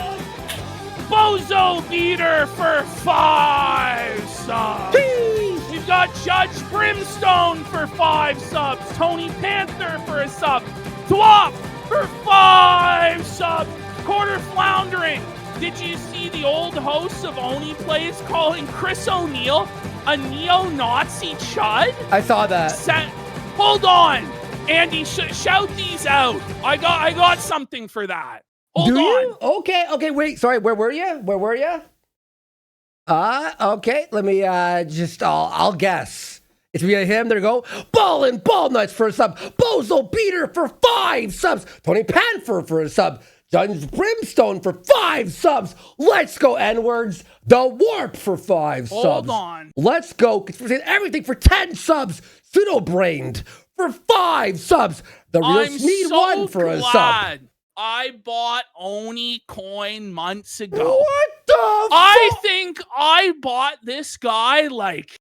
Bozo Beater for 5 subs. Jeez. We've got Judge Brimstone for 5 subs. Tony Panther for a sub. Twop for 5 subs. Quarter Floundering. Did you see the old hosts of Oni Plays calling Chris O'Neill a neo-Nazi chud? I saw that. Hold on, Andy. Shout these out. I got something for that. Hold on. You? Okay. Wait. Sorry. Where were you? Okay. Let me I'll guess. It's via him. There you go. Ballin' Ball Nuts for a sub. Bozo Beater for 5 subs. Tony Panther for a sub. Judge Brimstone for 5 subs. Let's go, N-words. The Warp for 5 subs. Hold on. Let's go. Everything for 10 subs. Pseudo Brained for 5 subs. The Real Sneed 1 for a sub. I bought Oni coin months ago. What the I think I bought this guy like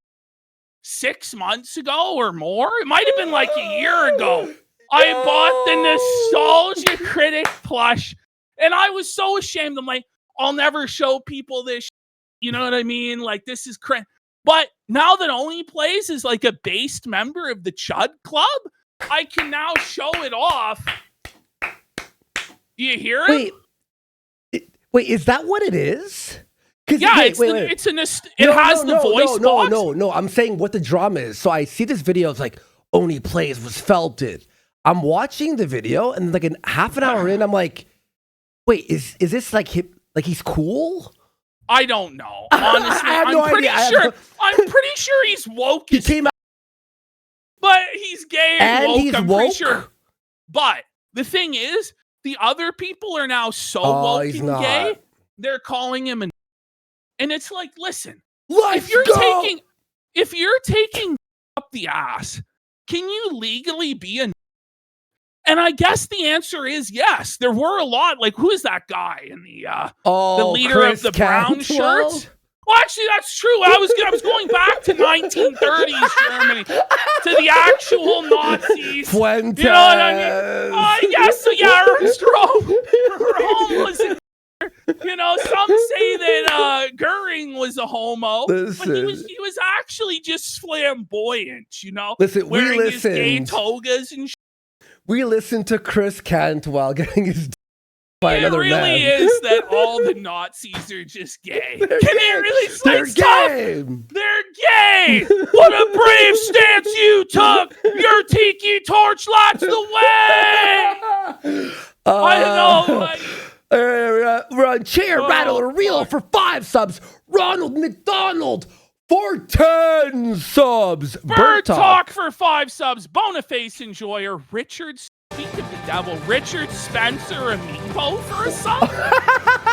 6 months ago or more. It might have been like a year ago. I bought the Nostalgia Critic plush, and I was so ashamed. I'm like, I'll never show people this. You know what I mean? Like, this is crazy. But now that Oni plays as like a based member of the Chud Club, I can now show it off. Do you hear it? Wait, is that what it is? Yeah, it has the voice box. No. I'm saying what the drama is. So I see this video. It's like Oni plays was felted. I'm watching the video, and like an half an hour in, I'm like, wait, is this like him? Like he's cool? I don't know. Honestly, I'm pretty sure he's woke. He came out, but he's gay and woke. He's I'm woke? pretty sure. But the thing is, the other people are now so woke and gay. They're calling him and it's like, listen, if you're taking up the ass, can you legally be a? And I guess the answer is yes. There were a lot. Like, who is that guy in the leader Chris of the brown shirts? Well, actually, that's true. I was going back to 1930s Germany, to the actual Nazis. Fuentes. You know what I mean? Yes. So yeah, Ernst Röhm was in. You know, some say that Goering was a homo, but he was actually just flamboyant. You know, wearing his gay togas and. We listened to Chris Cantwell getting his by another man. It really is that all the Nazis are just gay. Can they really? They're gay. They're gay. What a brave stance you took. Your tiki torch lights the way. I know. Like, we're on Chair Rattle or Reel for 5 subs. Ronald McDonald for 10 subs. Bird Talk for 5 subs. Boniface Enjoyer. Richard, speak of the devil. Richard Spencer Amiibo for a sub.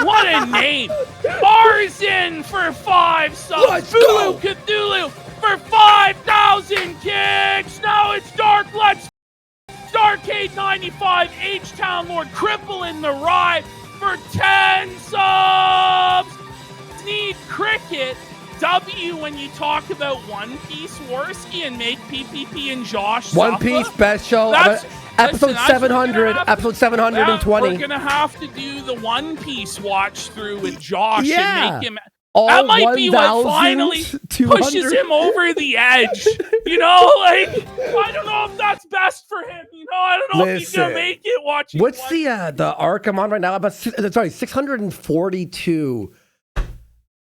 What a name. Arzin for 5 subs. Let's go. Cthulhu for 5,000 kicks. Now it's Dark Let's Starcade 95. H-Town Lord Cripple in the Ride for 10 subs. Need Cricket. W when you talk about One Piece Worski and make PPP and Josh One Piece best show. Episode 700. Episode 720. We're gonna have to do the One Piece watch through with Josh and make him. All that might be what finally pushes him over the edge. You know, like I don't know if that's best for him. You know, I don't know if he's gonna make it watching. What's the arc I'm on right now? 642.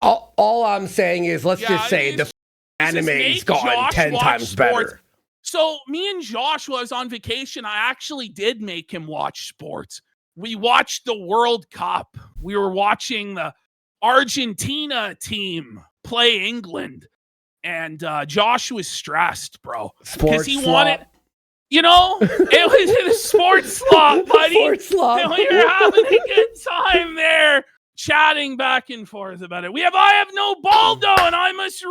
All I'm saying is, let's just say the anime's gone 10 times better. So me and Josh was on vacation. I actually did make him watch sports. We watched the World Cup. We were watching the Argentina team play England. And Josh was stressed, bro. Because he wanted, you know, it was a sports slop, buddy. Sports slop. And we were having a good time there. Chatting back and forth about it. I have no Baldo and I must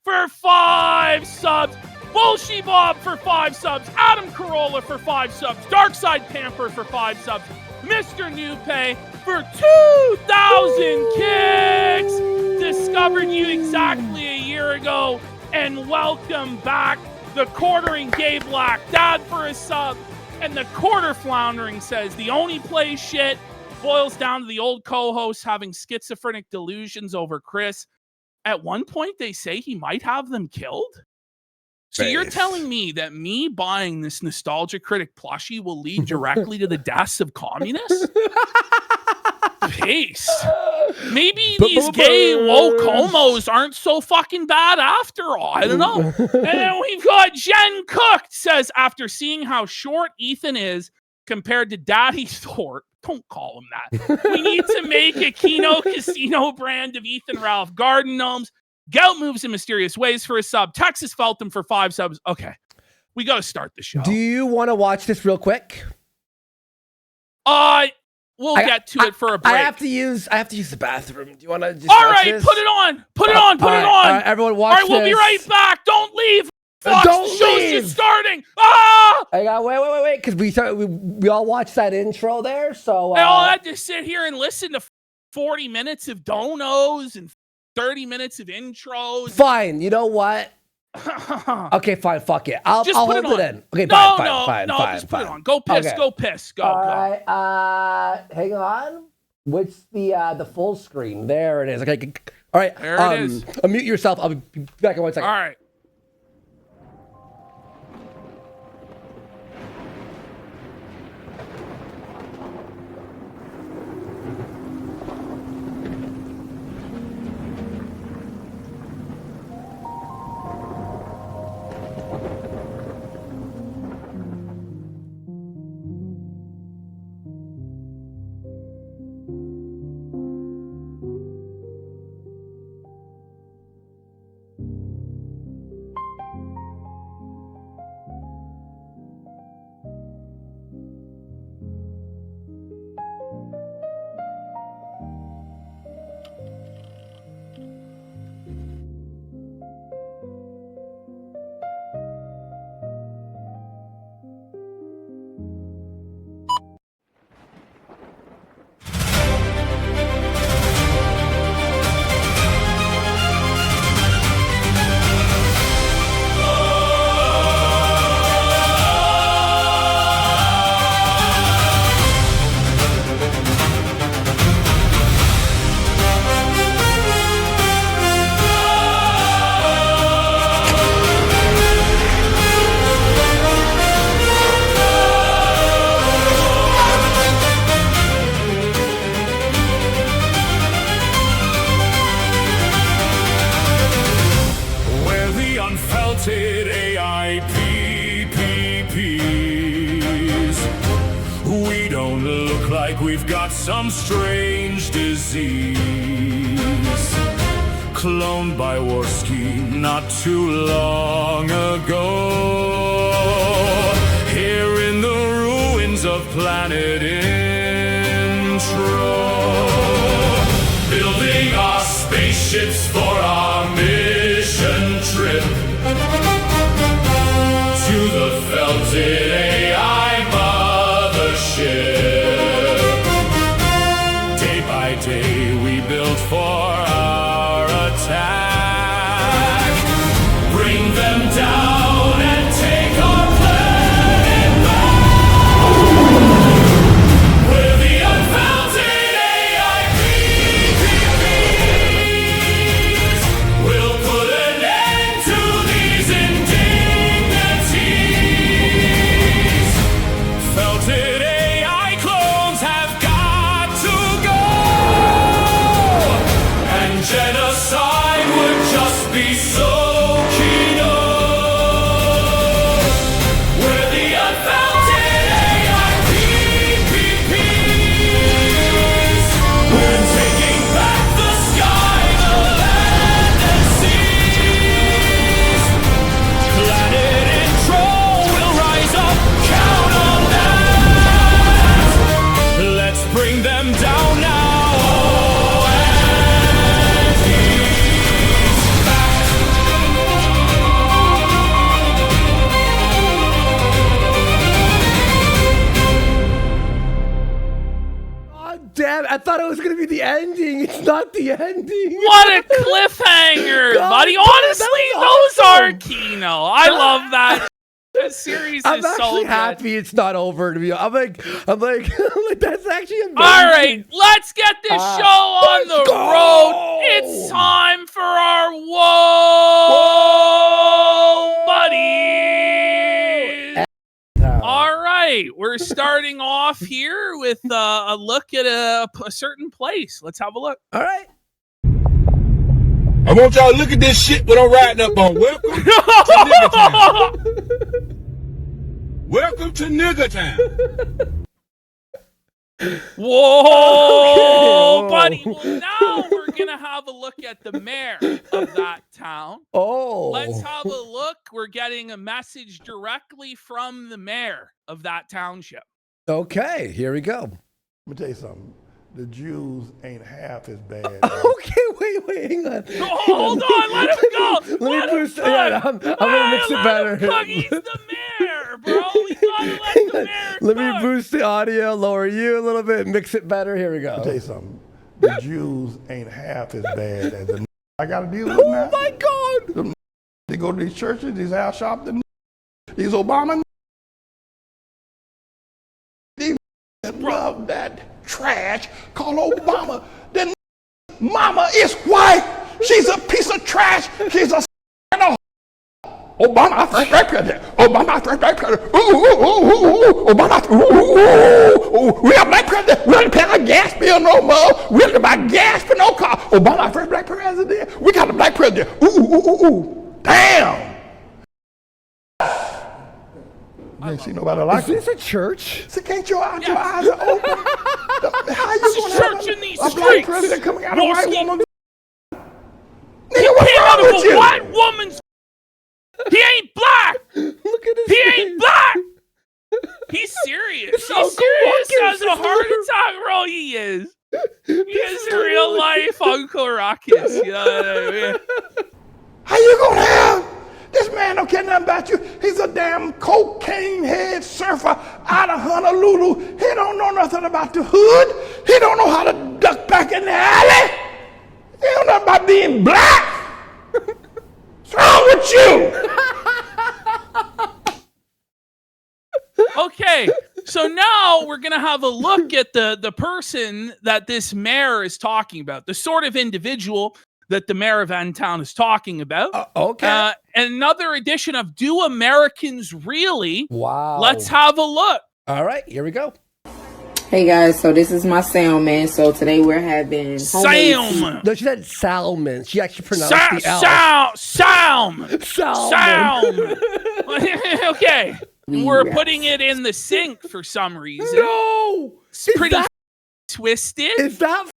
for 5 subs. Bullshit Bob for 5 subs. Adam Carolla for 5 subs. Darkside Pamper for 5 subs. Mr. Newpay for 2,000 kicks. Discovered you exactly a year ago. And welcome back. The Quartering Gay Black Dad for a sub. And the Quarter Floundering says the only play shit boils down to the old co-host having schizophrenic delusions over Chris. At one point, they say he might have them killed. So you're telling me that me buying this Nostalgia Critic plushie will lead directly to the deaths of communists? Pace. Maybe these gay woke homos aren't so fucking bad after all. I don't know. And then we've got Jen Cook says, after seeing how short Ethan is compared to Daddy Thorpe, don't call him that. We need to make a Kino Casino brand of Ethan Ralph Garden Gnomes. Gout moves in mysterious ways for a sub. Texas Feltham for 5 subs. Okay, we got to start the show. Do you want to watch this real quick? We'll get to it for a break. I have to use the bathroom. Do you want to just All right, this? Put it on. Put it on. All right, everyone watch this. All right, we'll be right back. Don't leave. Fox, Don't the show's leave. just starting. Ah! I got wait, because we all watched that intro there. So I all had to sit here and listen to 40 minutes of donos and 30 minutes of intros. Fine. You know what? Okay, fine. Fuck it. I'll hold it in. Okay, fine. Just put it on. Go piss. Okay. Go piss. Go. All go. right. Hang on. What's the full screen? There it is. Okay. All right. There it is. Unmute yourself. I'll be back in 1 second. All right. unfelted AIPPs. We don't look like we've got some strange disease. Cloned by Warski not too long ago. Here in the ruins of Planet Intro. Building our spaceships for our mission trip to the Felted AI mothership. Day by day we build for our attack. Bring them down and take our planet back. We're the unfelted AIPPs. We'll put an end to these indignities. Felted AI clones have got to go. And genocide would just be so keynote. We're the unfelted AIPPs. We're taking back the sky, the land and seas. Planet Intro will rise up, count on that. Let's bring them down now. And he's back. Oh, damn. I thought it was going to be the ending. It's not the ending. What a cliffhanger, God, buddy. that Honestly, was those are awesome. Kino. I love that. This series I'm is so actually good. happy it's not over to me. I'm like, that's actually amazing. All right, let's get this show on let's the go. road. It's time for our Whoa Buddies. All right, we're starting off here with a look at a certain place. Let's have a look. All right. I want y'all to look at this shit what I'm riding up on. Welcome to Nigga Town. Welcome to Nigga Town. Whoa, whoa. buddy. Well, now we're going to have a look at the mayor of that town. Oh. Let's have a look. We're getting a message directly from the mayor of that township. Okay, here we go. Let me tell you something. the Jews ain't half as bad. Okay, wait, hang on. Hold on, let him go. Let me boost. Yeah, I'm gonna mix it better. He's the mayor, bro. We gotta let the mayor Let me cook. boost the audio, lower you a little bit, mix it better. Here we go. I'll tell you something. The Jews ain't half as bad as the I gotta deal with now. Oh my God! They go to these churches, these house shops, these Obama. These love that trash called Obama. Then mama is white. She's a piece of trash. She's a Obama first black president. Obama first black president. Ooh. Obama. Ooh. We have black president. We don't pay our gas bill no more. We don't buy gas for no car. Obama first black president. We got a black president. Ooh. Damn. You ain't see nobody like Is this a church? So can't your eyes are open? How you This gonna is have church in these a black streets. president coming out of a white Morski. woman? Nigga, what's Came out wrong of with a you? white woman's. He ain't black. Look at his He face. ain't black. He's serious. It's He's Uncle serious Ruckus. as a heart attack, bro. He is. He is a real life Uncle Ruckus. Yeah. How you gonna have? This man don't care nothing about you. He's a damn cocaine head surfer out of Honolulu. He don't know nothing about the hood. He don't know how to duck back in the alley. He don't know about being black. What's wrong with you? Okay, so now we're gonna have a look at the person that this mayor is talking about, the sort of individual that the mayor of N-Town is talking about. Okay. Another edition of Do Americans Really? Wow. Let's have a look. All right, here we go. Hey guys, so this is my sound man. So today we're having Salmon. No, she said salmon. She actually pronounced the L. Salmon. Salmon. Okay. We're Yes. putting it in the sink for some reason. No. It's pretty twisted. Is that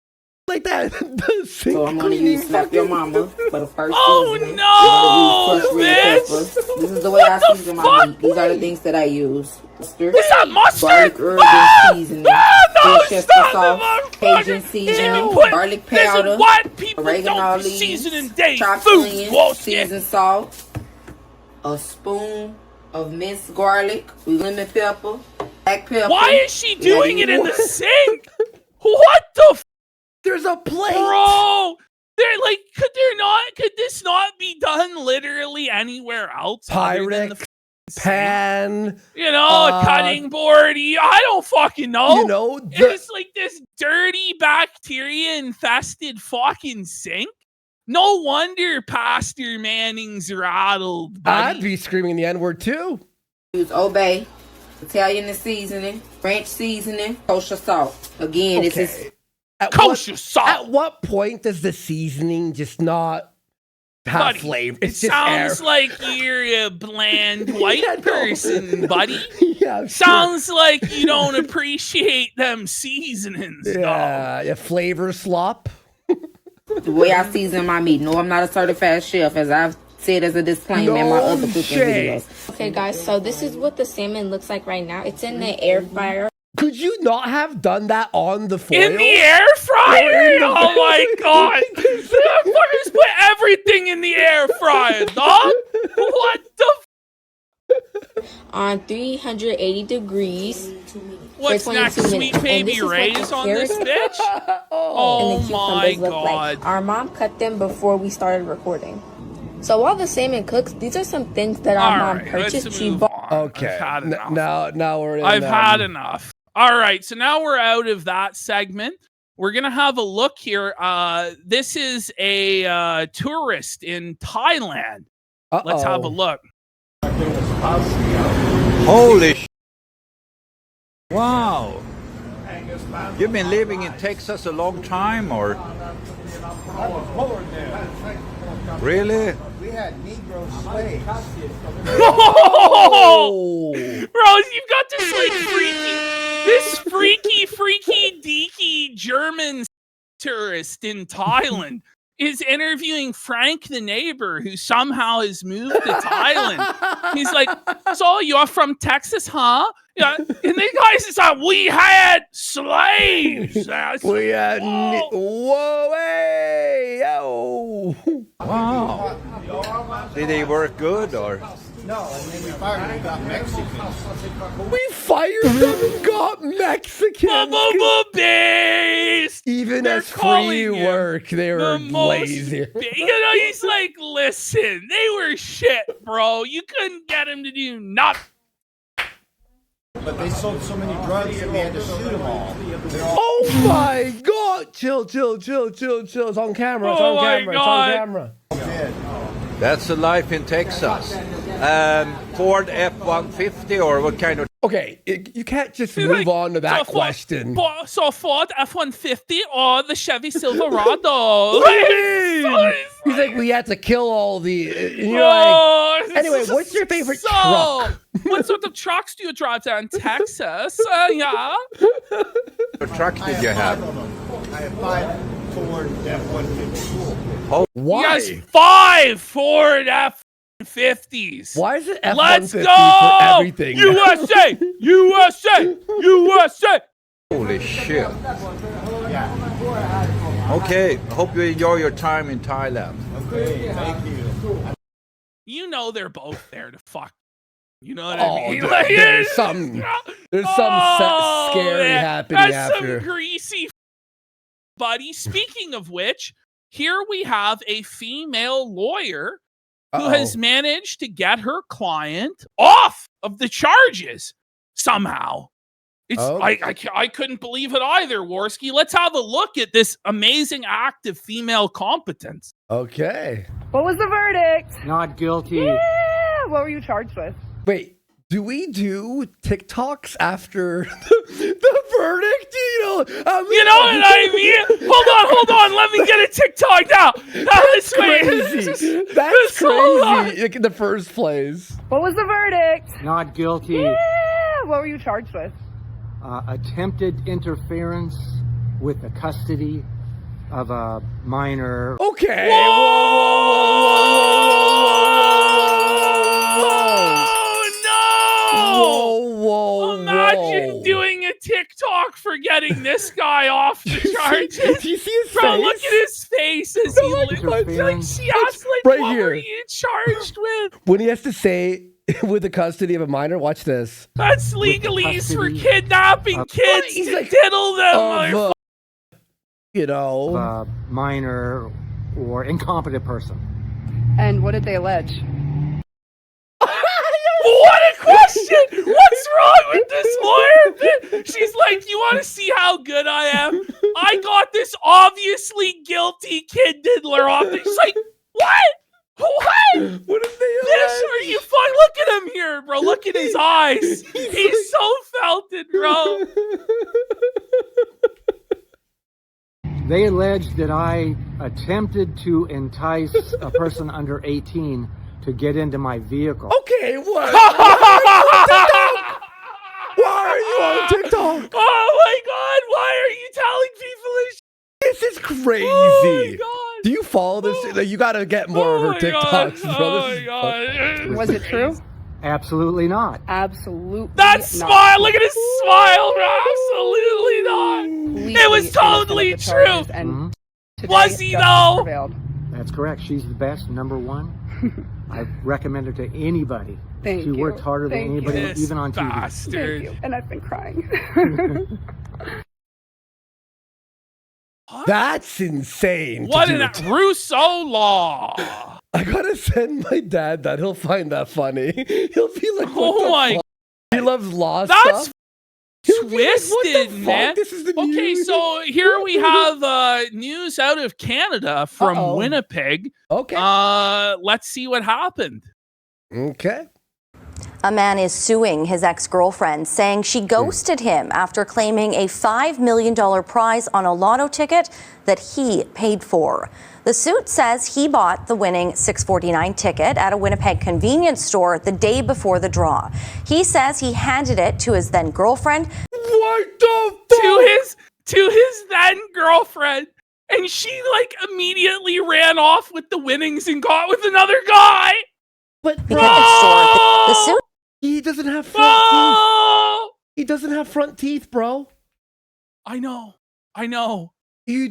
like that? The sink So I'm gonna cleaning use Slap Your fucking- Mama for the first Oh, seasoning. no, I'm gonna use crushed red bitch. peppers. This is the way I What the season my fuck? meat. These are the things that I use. Mustard, What's that, mustard? garlic herb Ah! and seasoning, No, Worcestershire stop sauce, the Cajun motherfucker. seasoning, Put- garlic Listen, powder, white people oregano don't be leaves, seasoning day chopped food. onions, Bullshit. seasoned salt, a spoon of minced garlic, lemon pepper, black pepper. Why is she doing it in the What? sink? What the There's a plate. bro? They're like, could this not be done literally anywhere else? other than the Pyrex, pan. You know, a cutting board. I don't fucking know. You know, It's like this dirty bacteria infested fucking sink. No wonder Pastor Manning's rattled. I'd Buddy. be screaming the N-word too. Use Obey, Italian seasoning, French seasoning, kosher salt. Again, this is At Kosher what, salt. At what point does the seasoning just not have Buddy, flavor? It It's just sounds air. like you're a bland white Yeah, no. person, buddy. Yeah, sure. Sounds like you don't appreciate them seasonings. dog. Yeah, flavor slop. the way I season my meat. No, I'm not a certified chef, as I've said as a disclaimer in my No other cooking shit. videos. Okay guys, so this is what the salmon looks like right now. It's in the air fryer. Could you not have done that on the foil? In the air fryer? Oh my god. Motherfuckers put everything in the air fryer, dog. What the On 380 degrees. What's for next? 22 Sweet minutes. And baby this is what Ray's the on this carrots bitch? and Oh the my cucumbers look god. like. Our mom cut them before we started recording. So while the salmon cooks, these are some things that our mom Alright, purchased. let's She move bought. on. Okay. I've had enough. Now we're in. I've had enough. All right, so now we're out of that segment. We're gonna have a look here. This is a tourist in Thailand. Let's have a look. Holy sh! Wow. You've been living in Texas a long time, or? Really? Oh, bro, you've got this like freaky deaky German tourist in Thailand. is interviewing Frank the neighbor who somehow has moved to Thailand. He's like, so you're from Texas, huh? Yeah. And the guy says, we had slaves. We had Whoa. whoa, hey, yo. Wow. Did they work good or? No, and then we fired them and got Mexicans. We fired them and got Mexicans. Based. Even They're as free calling him work, they were the most lazy. You know, he's like, listen, they were shit, bro. You couldn't get him to do nothing. But they sold so many drugs that we had to shoot them all. Oh my God! Chill. It's on camera. It's Oh on my camera. God. It's on camera. That's the life in Texas. Ford F-150 or what kind of? Okay, you can't just move on to that question. So Ford F-150 or the Chevy Silverado. He's like, we had to kill all the. And you're like, anyway, what's your favorite truck? What sort of trucks do you drive there in Texas? Yeah. What truck did you have? I have 5 Ford F-150. Why? He has 5 Ford F-150s. Why is it F-150 Let's go! for everything? USA! USA! USA! Holy shit. Okay, hope you enjoy your time in Thailand. Okay, thank you. You know they're both there to fuck. You know what Oh, I mean? there's some scary happening that's after. some greasy buddy. Speaking of which, here we have a female lawyer who has managed to get her client off of the charges somehow. It's I couldn't believe it either, Worski. Let's have a look at this amazing act of female competence. Okay. What was the verdict? Not guilty. Yeah. What were you charged with? Wait, do we do TikToks after the verdict? You know what I mean? Hold on. Let me get a TikTok now. That's crazy. That's crazy. Like in the first place. What was the verdict? Not guilty. Yeah. What were you charged with? Attempted interference with the custody of a minor. Okay. Whoa. Imagine doing a TikTok for getting this guy off the charges. Do you see his Bro, face? look at his face as he she asked, right what here. were you charged with? When he has to say with the custody of a minor, watch this. That's legalese for kidnapping kids He's to like, diddle them. You know. A minor or incompetent person. And what did they allege? What a question! What's wrong with this lawyer? She's like, you want to see how good I am? I got this obviously guilty kid diddler off. She's like, what? What did they This are you fun? Look at him here, bro. Look at his eyes. He's so felted, bro. They alleged that I attempted to entice a person under 18 to get into my vehicle. Okay, what? Why are you on TikTok? Oh my God! Why are you telling people this? This is crazy. Oh my God! Do you follow this? Like, you got to get more of her TikToks, bro. Oh This my is God! Was it true? Absolutely not. Absolutely. That not. smile! Look at his smile, bro! Absolutely not. It was totally true. Mhm. Was he though? Prevailed. That's correct. She's the best, number one. I recommend her to anybody. Thank she you. works harder Thank than anybody, This even on TV. bastard. Thank you. And I've been crying. That's insane. What to an do. Rousseau law! I gotta send my dad that. He'll find that funny. He'll be like, what Oh the my! fuck? He loves law That's stuff. He'll be like, what the twisted, fuck? man. This is the Okay, news. so here we have news out of Canada from Uh-oh. Winnipeg. Okay. Let's see what happened. Okay. A man is suing his ex-girlfriend, saying she ghosted him after claiming a $5 million prize on a lotto ticket that he paid for. The suit says he bought the winning 649 ticket at a Winnipeg convenience store the day before the draw. He says he handed it to his then girlfriend. What the fuck? To his then girlfriend. And she like immediately ran off with the winnings and got with another guy. But Because the suit he doesn't have front teeth. He doesn't have front teeth, bro. I know. So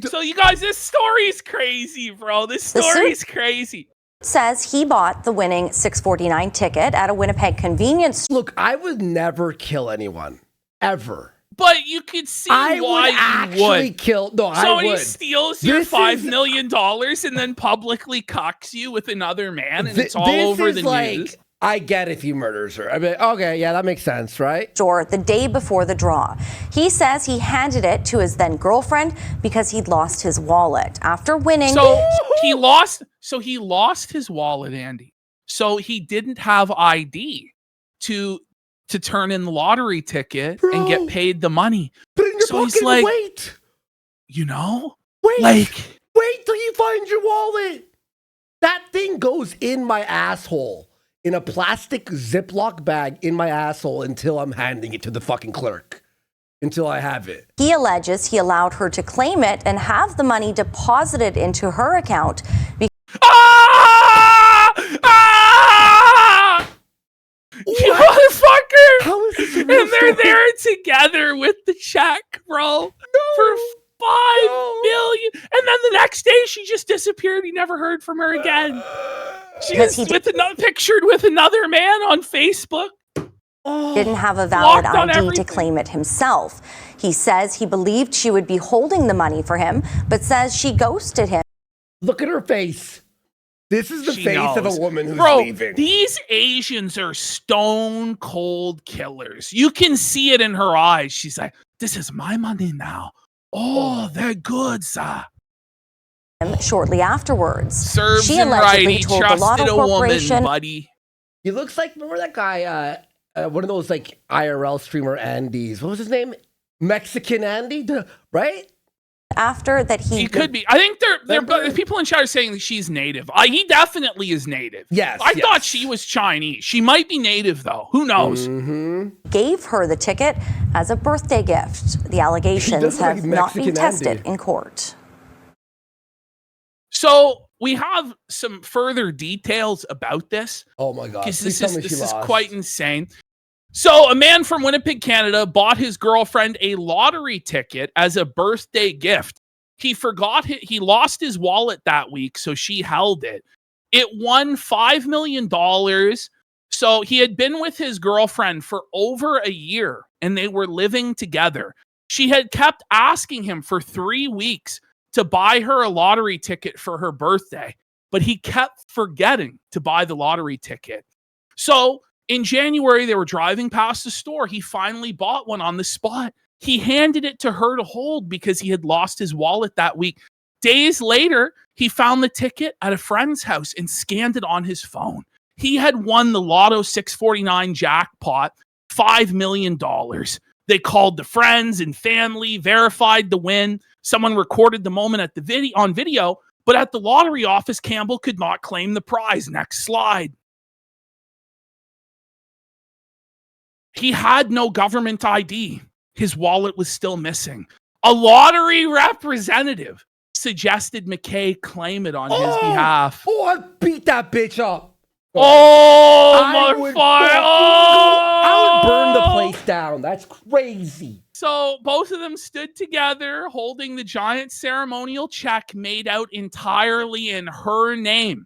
So you guys, this story's crazy, bro. This story's crazy. says he bought the winning 649 ticket at a Winnipeg convenience. Look, I would never kill anyone. Ever. But you could see I why would you actually would. kill. No, I Somebody would. steals your This $5 is- million and then publicly cucks you with another man, and it's all over the news. I get if he murders her. I mean, okay, yeah, that makes sense, right? Store the day before the draw. He says he handed it to his then girlfriend because he'd lost his wallet after winning. So he lost his wallet, Andy. So he didn't have ID to turn in the lottery ticket and get paid the money. Put it in your So he's pocket like, and wait. You know? Wait. Like, Wait till you find your wallet. That thing goes in my asshole. In a plastic Ziploc bag in my asshole until I'm handing it to the fucking clerk. Until I have it. He alleges he allowed her to claim it and have the money deposited into her account. You motherfucker! How is this a And real they're story? there together with the check, bro. For $5 million. And then the next day she just disappeared. He never heard from her again. She Because was he pictured with another man on Facebook. Didn't have a valid Blocked on ID to everything. claim it himself. He says he believed she would be holding the money for him, but says she ghosted him. Look at her face. This is the She face of knows. a woman who's Bro, leaving. these Asians are stone cold killers. You can see it in her eyes. She's like, this is my money now. Oh, they're good, sir. Shortly afterwards. Serves She him right. allegedly He told the trusted Lotto a woman, Corporation buddy. He looks like, remember that guy, one of those like IRL streamer Andes. What was his name? Mexican Andy, right? after that He could be. I think they're people in chat are saying that she's native. He definitely is native. Yes. I thought she was Chinese. She might be native though. Who knows? gave her the ticket as a birthday gift. The allegations does look have like not been Mexican tested Andy. in court. So we have some further details about this. Oh my God. Because Please this tell me is she lost. quite insane. So a man from Winnipeg, Canada bought his girlfriend a lottery ticket as a birthday gift. He forgot he lost his wallet that week, so she held it. It won $5 million. So he had been with his girlfriend for over a year and they were living together. She had kept asking him for 3 weeks to buy her a lottery ticket for her birthday, but he kept forgetting to buy the lottery ticket. So in January, they were driving past the store. He finally bought one on the spot. He handed it to her to hold because he had lost his wallet that week. Days later, he found the ticket at a friend's house and scanned it on his phone. He had won the Lotto 649 jackpot, $5 million. They called the friends and family, verified the win. Someone recorded the moment at the on video, but at the lottery office, Campbell could not claim the prize. Next slide. He had no government ID. His wallet was still missing. A lottery representative suggested McKay claim it on his behalf. Oh, I beat that bitch up. Oh, I would motherfucker. I would burn the place down. That's crazy. So both of them stood together holding the giant ceremonial check made out entirely in her name.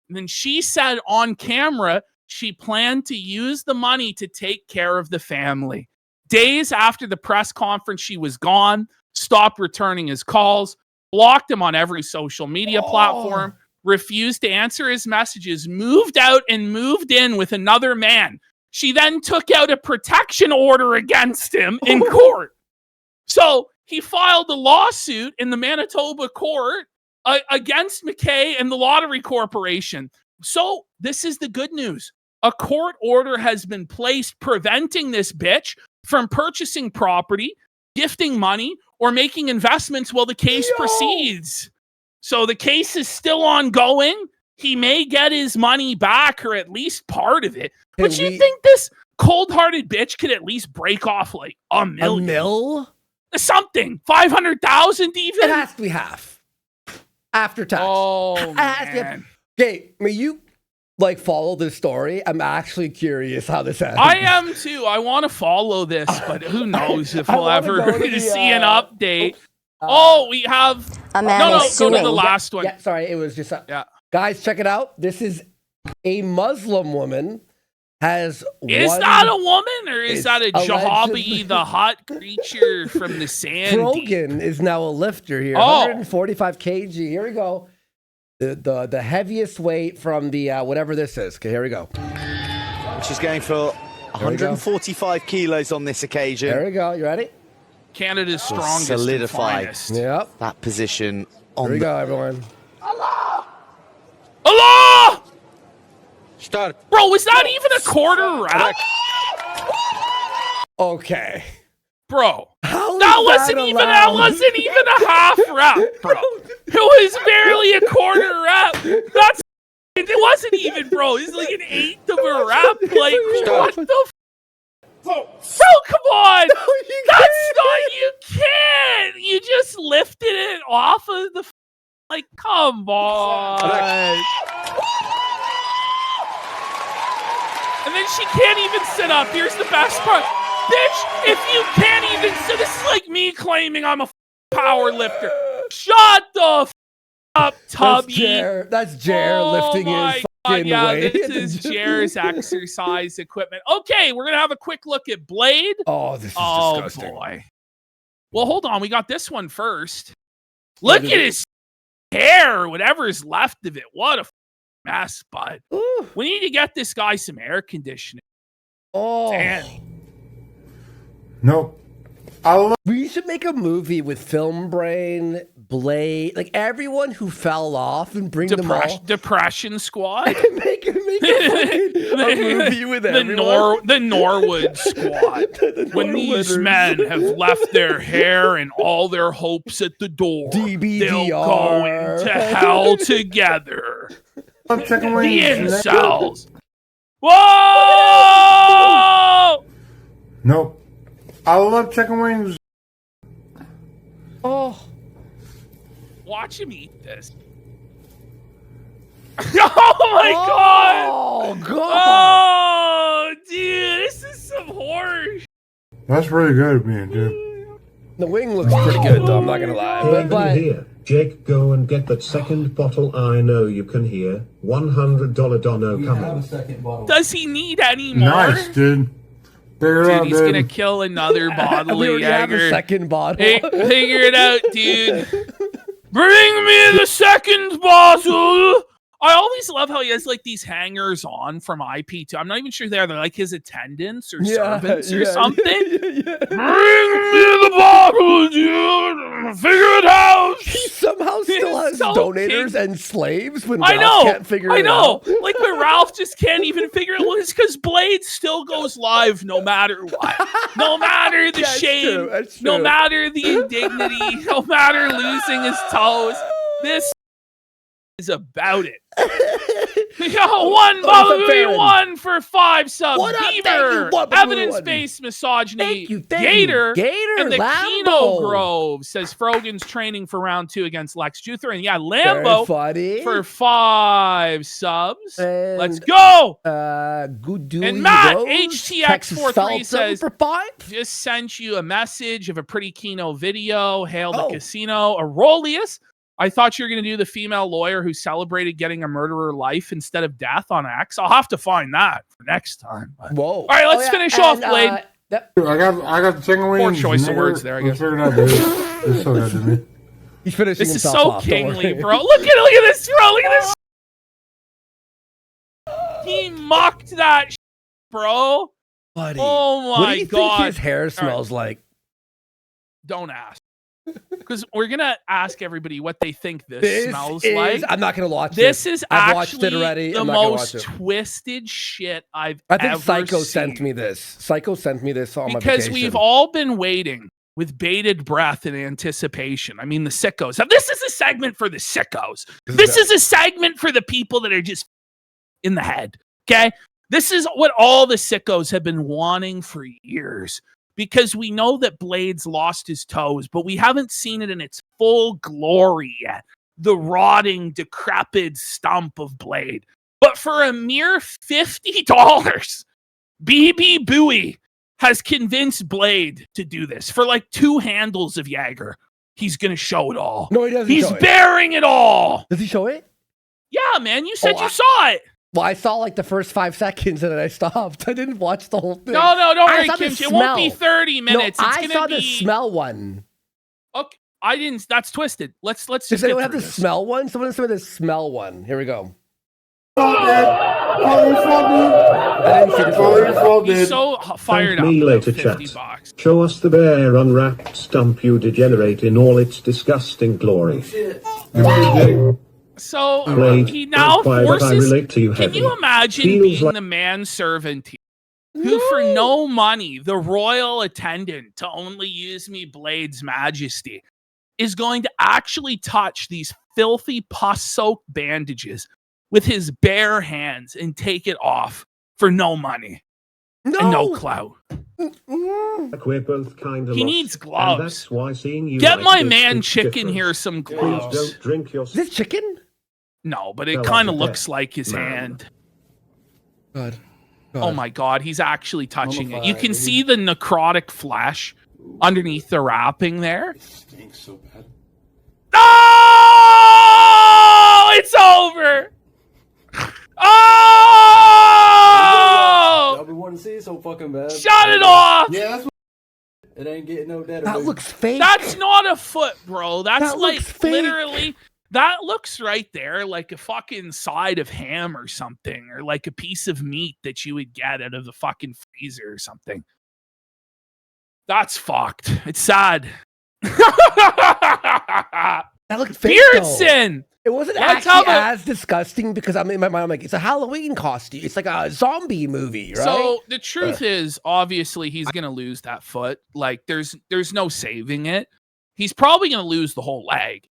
And then she said on camera she planned to use the money to take care of the family. Days after the press conference, she was gone, stopped returning his calls, blocked him on every social media platform, refused to answer his messages, moved out and moved in with another man. She then took out a protection order against him in court. So he filed a lawsuit in the Manitoba court against McKay and the Lottery Corporation. So this is the good news. A court order has been placed preventing this bitch from purchasing property, gifting money, or making investments while the case proceeds. So the case is still ongoing. He may get his money back or at least part of it. But you think this cold-hearted bitch could at least break off like $1 million? A mil? Something. 500,000 even? It has to be half. After tax. Oh, man. Okay, may you like follow this story? I'm actually curious how this happens. I am too. I want to follow this, but who knows if we'll ever see an update. We have a man go suing. to the last one. Yeah, sorry, it was just guys, check it out. This is a Muslim woman Is that a woman or is that a Jahabi, the hot creature from the sand? Rogan is now a lifter here. 145 kg. Here we go. The heaviest weight from the whatever this is. Okay, here we go. She's going for 145 kilos on this occasion. There we go. You ready? Canada's strongest, solidified Yep. that position on. Here we go, everyone. Allah! Start. Bro, was that even a quarter rep? Okay. Bro. How that wasn't even a half rep, bro. It was barely a quarter rep. It wasn't even, bro. It's like an eighth of a rep. Like, what the bro, come on. You can't. You just lifted it off of the like, come on. And then she can't even sit up. Here's the best part. Bitch, if you can't even sit, this is like me claiming I'm a power lifter. Shut the up, Tubby. That's Jer lifting his fucking weight. This is Jer's exercise equipment. Okay, we're going to have a quick look at Blade. Oh, this is disgusting. Boy. Well, hold on. We got this one first. Look at his hair, whatever's left of it. What a mess, bud. Ooh. We need to get this guy some air conditioning. Oh. Danny. Nope. We should make a movie with Film Brain, Blade, like everyone who fell off and bring them all. Depression Squad. make a movie with everyone. The Norwood Squad. When these men have left their hair and all their hopes at the door, they'll go into hell together. The incels. Whoa! Nope. I love chicken wings. Oh. Watch him eat this. Oh my god! Oh god! Oh, dude, this is some horror. That's really good, man, dude. The wing looks pretty good, though. I'm not gonna lie. But here, Jake, go and get that second bottle. I know you can hear. $100 dono coming. Does he need any more? Nice, dude. Dude, he's gonna kill another bottle we of already have a Jaeger. second bottle. Hey, figure it out, dude. Bring me the second bottle. I always love how he has like these hangers on from IP2. I'm not even sure they're like his attendants or servants or something. Bring me the bottle, dude. Figure it out. He somehow still has donators and slaves when I Ralph can't figure it out. Like when Ralph just can't even figure it out. Well, it's because Blade still goes live no matter what. No matter the shame. That's true. No matter the indignity. No matter losing his toes. This is about it. One for 5 subs. What up? Beaver, Thank you. evidence-based misogyny. Thank Gator, you. Gator, and the Lambo. Kino Grove says Frogan's training for round 2 against Lex Luthor. And yeah, Lambo for 5 subs. And, let's go. Good and Matt Rose, HTX43 says for 5. just sent you a message of a pretty Kino video. Hail the casino. Aurelius. I thought you were going to do the female lawyer who celebrated getting a murderer life instead of death on X. I'll have to find that for next time. But. Whoa. All right, let's finish off, Blade. I got the chicken wings. Poor choice of words there, I guess. It's so good to me. He's finishing this is himself so off, kingly, bro. Look at this, bro. Look at this. He mocked that, bro. Buddy. Oh my what do you god. think his hair smells like? Don't ask. Because we're going to ask everybody what they think this smells like. I'm not going to watch this. Is I've actually watched it already. the most twisted shit I've ever seen. I think Psycho sent me this. Psycho sent me this on my vacation. Because we've all been waiting with bated breath and anticipation. I mean, the sickos. Now, this is a segment for the sickos. This is a segment for the people that are just in the head, okay? This is what all the sickos have been wanting for years. Because we know that Blade's lost his toes, but we haven't seen it in its full glory yet. the rotting, decrepit stump of Blade. But for a mere $50, BB Buoy has convinced Blade to do this. For like 2 handles of Jaeger, he's going to show it all. No, he doesn't. He's bearing it all. Does he show it? Yeah, man. You said you saw it. Well, I saw like the first 5 seconds and then I stopped. I didn't watch the whole thing. No, don't worry, Kimchi. It won't be 30 minutes. No, it's I gonna saw be... the smell one. Okay, I didn't. That's twisted. Let's Does just anyone get have the through this. smell one? Someone send me the smell one. Here we go. I didn't see the He's so fired Thank up. me about later, chat. $50. Show us the bare unwrapped stump, you degenerate, in all its disgusting glory. So Blade, he now quiet, I forces. relate to you Can you heavily. imagine Feels being like- the manservant here, who for no money, the royal attendant to only use me Blade's majesty, is going to actually touch these filthy pus-soaked bandages with his bare hands and take it off for no money and no clout. Like we're both kind of He lost, needs and gloves. that's why seeing you Get like my this man is chicken different. here some Please gloves. don't drink your... Is this chicken? No, but it Fell kind of off a looks death. like his Man. hand. God. Oh my God, he's actually touching it. You Mummified, can dude. see the necrotic flesh underneath the wrapping there. Stinks so bad. Oh, it's over. Oh, Y'all been wanting to see it so fucking bad. shut it off. Yeah, that's what. It ain't getting no better. That baby. looks fake. That's not a foot, bro. That's That like looks fake. literally. That looks right there like a fucking side of ham or something, or like a piece of meat that you would get out of the fucking freezer or something. That's fucked. It's sad. That looked fake. though. Beardson! It wasn't Let's actually have a- as disgusting because I'm in my mind. I'm like, it's a Halloween costume. It's like a zombie movie, right? So the truth is, obviously, he's gonna lose that foot. Like, there's no saving it. He's probably gonna lose the whole leg,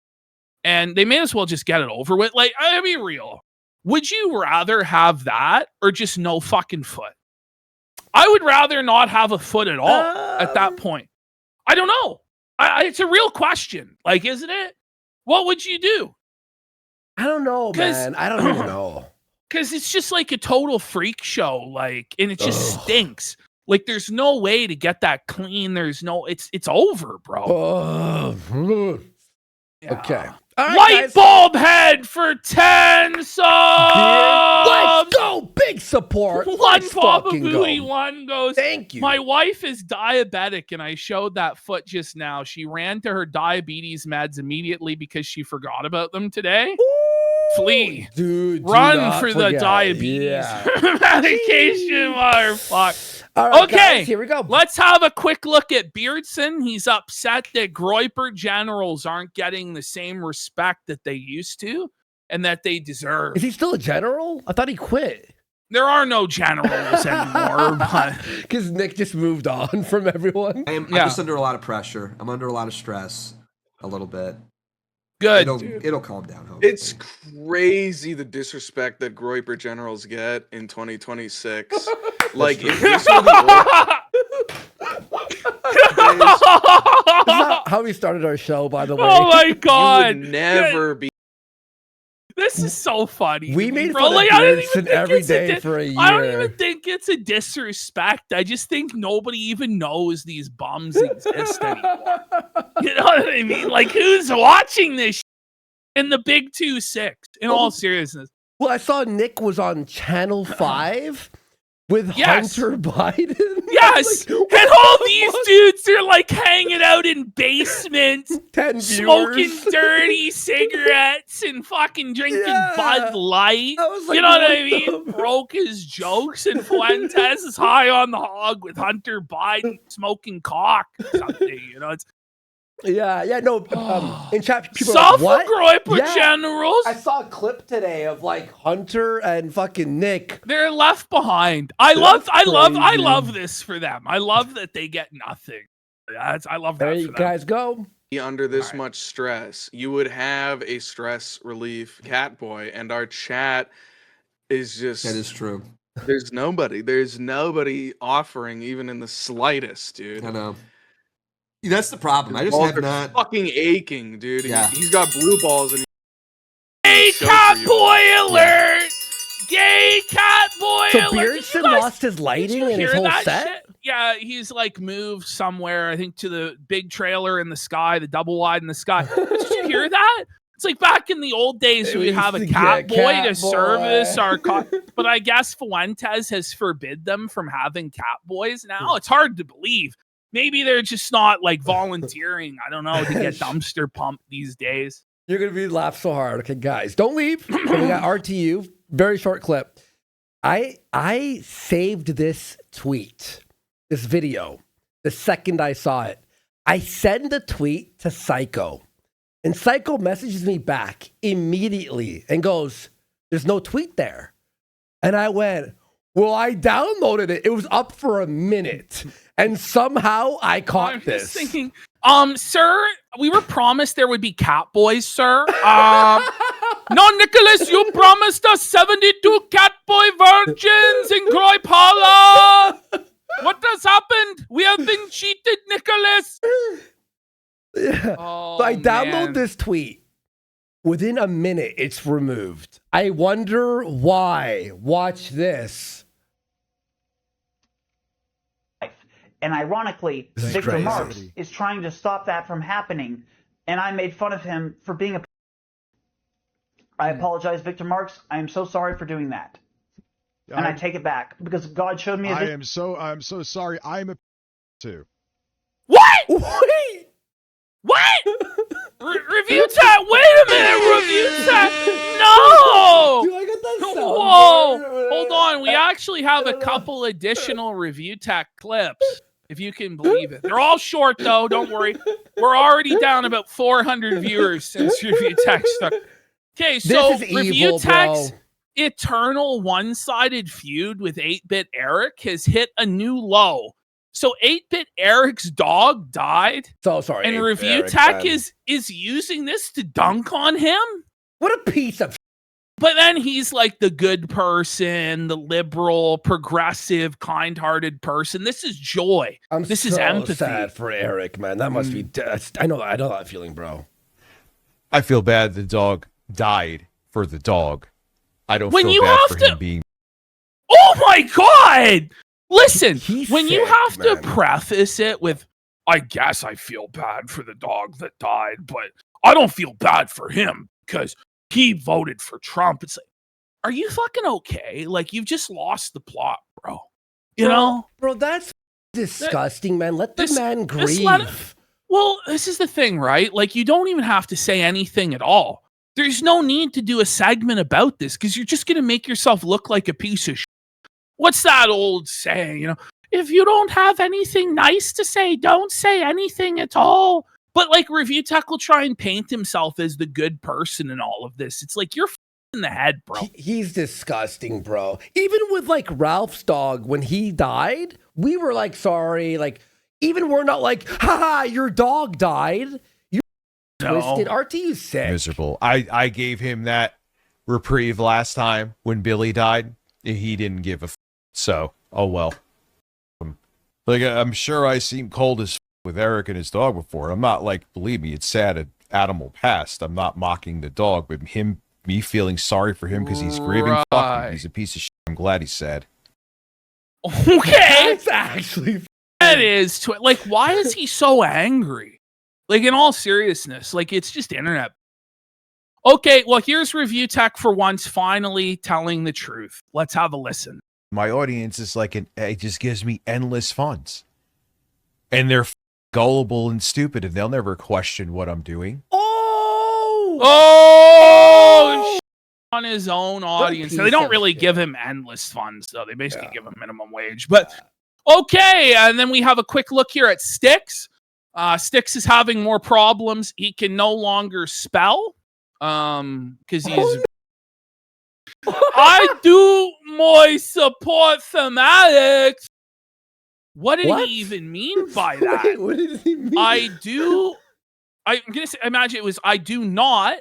and they may as well just get it over with. Like, I'll be real. Would you rather have that or just no fucking foot? I would rather not have a foot at all at that point. I don't know. It's a real question. Like, isn't it? What would you do? I don't know, 'Cause- man. I don't even know. Because it's just like a total freak show, like, and it just stinks. Like, there's no way to get that clean. There's no, it's over, bro. Oh. Okay. All right, Light guys. bulb head for 10 subs. Let's go. Big support. One Let's Papa fucking Booey, go. one goes. Thank you. My wife is diabetic, and I showed that foot just now. She ran to her diabetes meds immediately because she forgot about them today. Flee. Dude, do Run not for the forget. diabetes Yeah. medication, motherfucker. All right, Okay, guys, here we go. Let's have a quick look at Beardson. He's upset that Groyper generals aren't getting the same respect that they used to and that they deserve. Is he still a general? I thought he quit. There are no generals anymore, but Because Nick just moved on from everyone. I'm just under a lot of pressure. I'm under a lot of stress a little bit. good. It'll calm down. Hopefully. It's crazy the disrespect that Groyper generals get in 2026. Like, if this were the That's not how we started our show, by the way. Oh my you God. would never be. This is so funny. We to me, made bro. fun of Like, I don't even Beardson think every it's a day for a I don't year. even think it's a disrespect. I just think nobody even knows these bums exist anymore. You know what I mean? Like, who's watching this in the Big 2-6? In all seriousness. Well, I saw Nick was on Channel 5 with Yes. Hunter Biden. Yes, and all these dudes are like hanging out in basements, 10 smoking viewers. dirty cigarettes and fucking drinking Yeah. Bud Light. I was like, You know what I what mean? the- Broke his jokes, and Fuentes is high on the hog with Hunter Biden smoking cock or something. You know, it's Yeah, no. In chat, people are like, Suffolk what? Groyper Yeah. generals. I saw a clip today of like Hunter and fucking Nick. They're left behind. I love crazy. this for them. I love that they get nothing. I love that There for you them. guys go. Be under this much stress, you would have a stress relief cat boy, and our chat is just That is true. there's nobody offering even in the slightest, dude. I know. That's the problem. I just Balls have are not. fucking aching, dude. Yeah. He's got blue balls and Gay show cat for you. boy alert! Gay cat boy So alert! Beardson lost his lighting and his hear whole that set? shit? Yeah, he's like moved somewhere, I think to the big trailer in the sky, the double wide in the sky. Did you hear that? It's like back in the old days, We we'd have a used to cat get boy cat to service boy. our but I guess Fuentes has forbid them from having cat boys now. It's hard to believe. Maybe they're just not like volunteering, I don't know, to get dumpster pumped these days. You're gonna be laugh so hard. Okay, guys, don't leave. So we got RTU, very short clip. I saved this tweet, this video, the second I saw it. I send the tweet to Psycho, and Psycho messages me back immediately and goes, "There's no tweet there." And I went, "Well, I downloaded it. It was up for a minute, and somehow I caught I'm this." just thinking, sir, we were promised there would be cat boys, sir. No, Nicholas, you promised us 72 cat boy virgins in Groy Pala. What has happened? We have been cheated, Nicholas. Yeah. Oh, So I download man. this tweet. Within a minute, it's removed. I wonder why. Watch this. And ironically, This is Victor crazy. Marx is trying to stop that from happening. And I made fun of him for being a. I apologize, Victor Marx. I am so sorry for doing that. And I take it back because God showed me. I'm so sorry. I'm a too. What? Wait. What? Review time. Wait a minute. Review time. No. Dude, I got that sound. Whoa. Hold on. We actually have a couple additional review tech clips, if you can believe it. They're all short, though. Don't worry. We're already down about 400 viewers since review tech started. Okay, so This is review evil, tech's bro. eternal one-sided feud with 8-Bit Eric has hit a new low. So 8-Bit Eric's dog died, So sorry. and 8-Bit review Eric, tech man. is using this to dunk on him. What a piece of. But then he's like the good person, the liberal, progressive, kind-hearted person. This is joy. This is empathy. Sad for Eric, man. That must be. I know that feeling, bro. I feel bad the dog died for the dog. I don't When feel you bad have for to- him being. Oh my God! Listen, when you sick, have to man. preface it with, I guess I feel bad for the dog that died, but I don't feel bad for him because he voted for Trump. It's like, are you fucking okay? Like, you've just lost the plot, bro. You know? Bro, that's disgusting, man. Let the man just let grieve. it- Well, this is the thing, right? Like, you don't even have to say anything at all. There's no need to do a segment about this because you're just going to make yourself look like a piece of shit. What's that old saying? You know, if you don't have anything nice to say, don't say anything at all. But like Review Tech will try and paint himself as the good person in all of this. It's like you're in the head, bro. He's disgusting, bro. Even with like Ralph's dog, when he died, we were like, sorry. Like, even we're not like, haha, your dog died. You're twisted. RTU's sick. Miserable. I gave him that reprieve last time when Billy died. He didn't give a so, oh well. Like, I'm sure I seem cold as with Eric and his dog before. I'm not like, believe me, it's sad an animal passed. I'm not mocking the dog, but me feeling sorry for him because he's grieving. Fuck Right. him. He's a piece of shit. I'm glad he's sad. Okay. That's actually. That is like, why is he so angry? Like, in all seriousness, like, it's just internet. Okay, well, here's Review Tech for once finally telling the truth. Let's have a listen. My audience is like, it just gives me endless funds. And they're gullible and stupid, and they'll never question what I'm doing. Oh, on his own audience. So they piece don't of really shit. give him endless funds, though. They basically give him minimum wage. But okay, and then we have a quick look here at Styx. Styx is having more problems. He can no longer spell because he's. I do my support thematics. What did What? he even mean by that? Wait, what did he mean? I'm gonna say, imagine it was I do not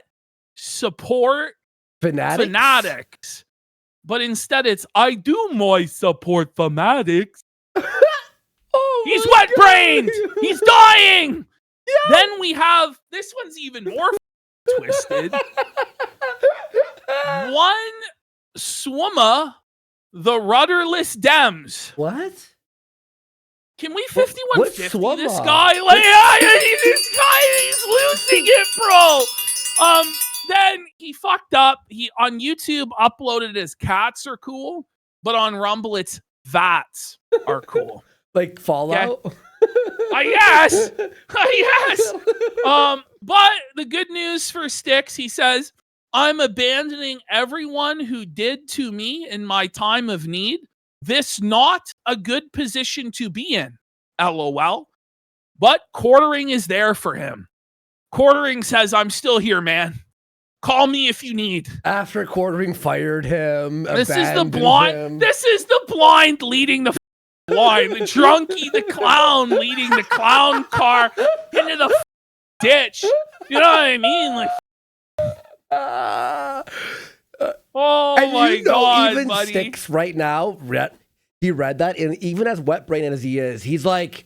support fanatics. But instead it's I do my support fanatics. He's wet brained. He's dying. Then we have this one's even more twisted. one swimmer, the rudderless Dems. What? Can we 5150 this swimmer? guy? Like, this guy, he's losing it, bro. Then he fucked up. He on YouTube uploaded his cats are cool, but on Rumble it's vats are cool. Like Fallout? Okay. Yes. Yes. But the good news for Styx, he says, I'm abandoning everyone who did to me in my time of need. This not a good position to be in. LOL. But Quartering is there for him. Quartering says, I'm still here, man. Call me if you need. After Quartering fired him, This is the abandoned blind. him. This is the blind leading the blind. The drunkie, the clown leading the clown car into the ditch. You know what I mean? Like, oh And my you know, god, even buddy. Styx right now, he read that, and even as wet brain as he is, he's like,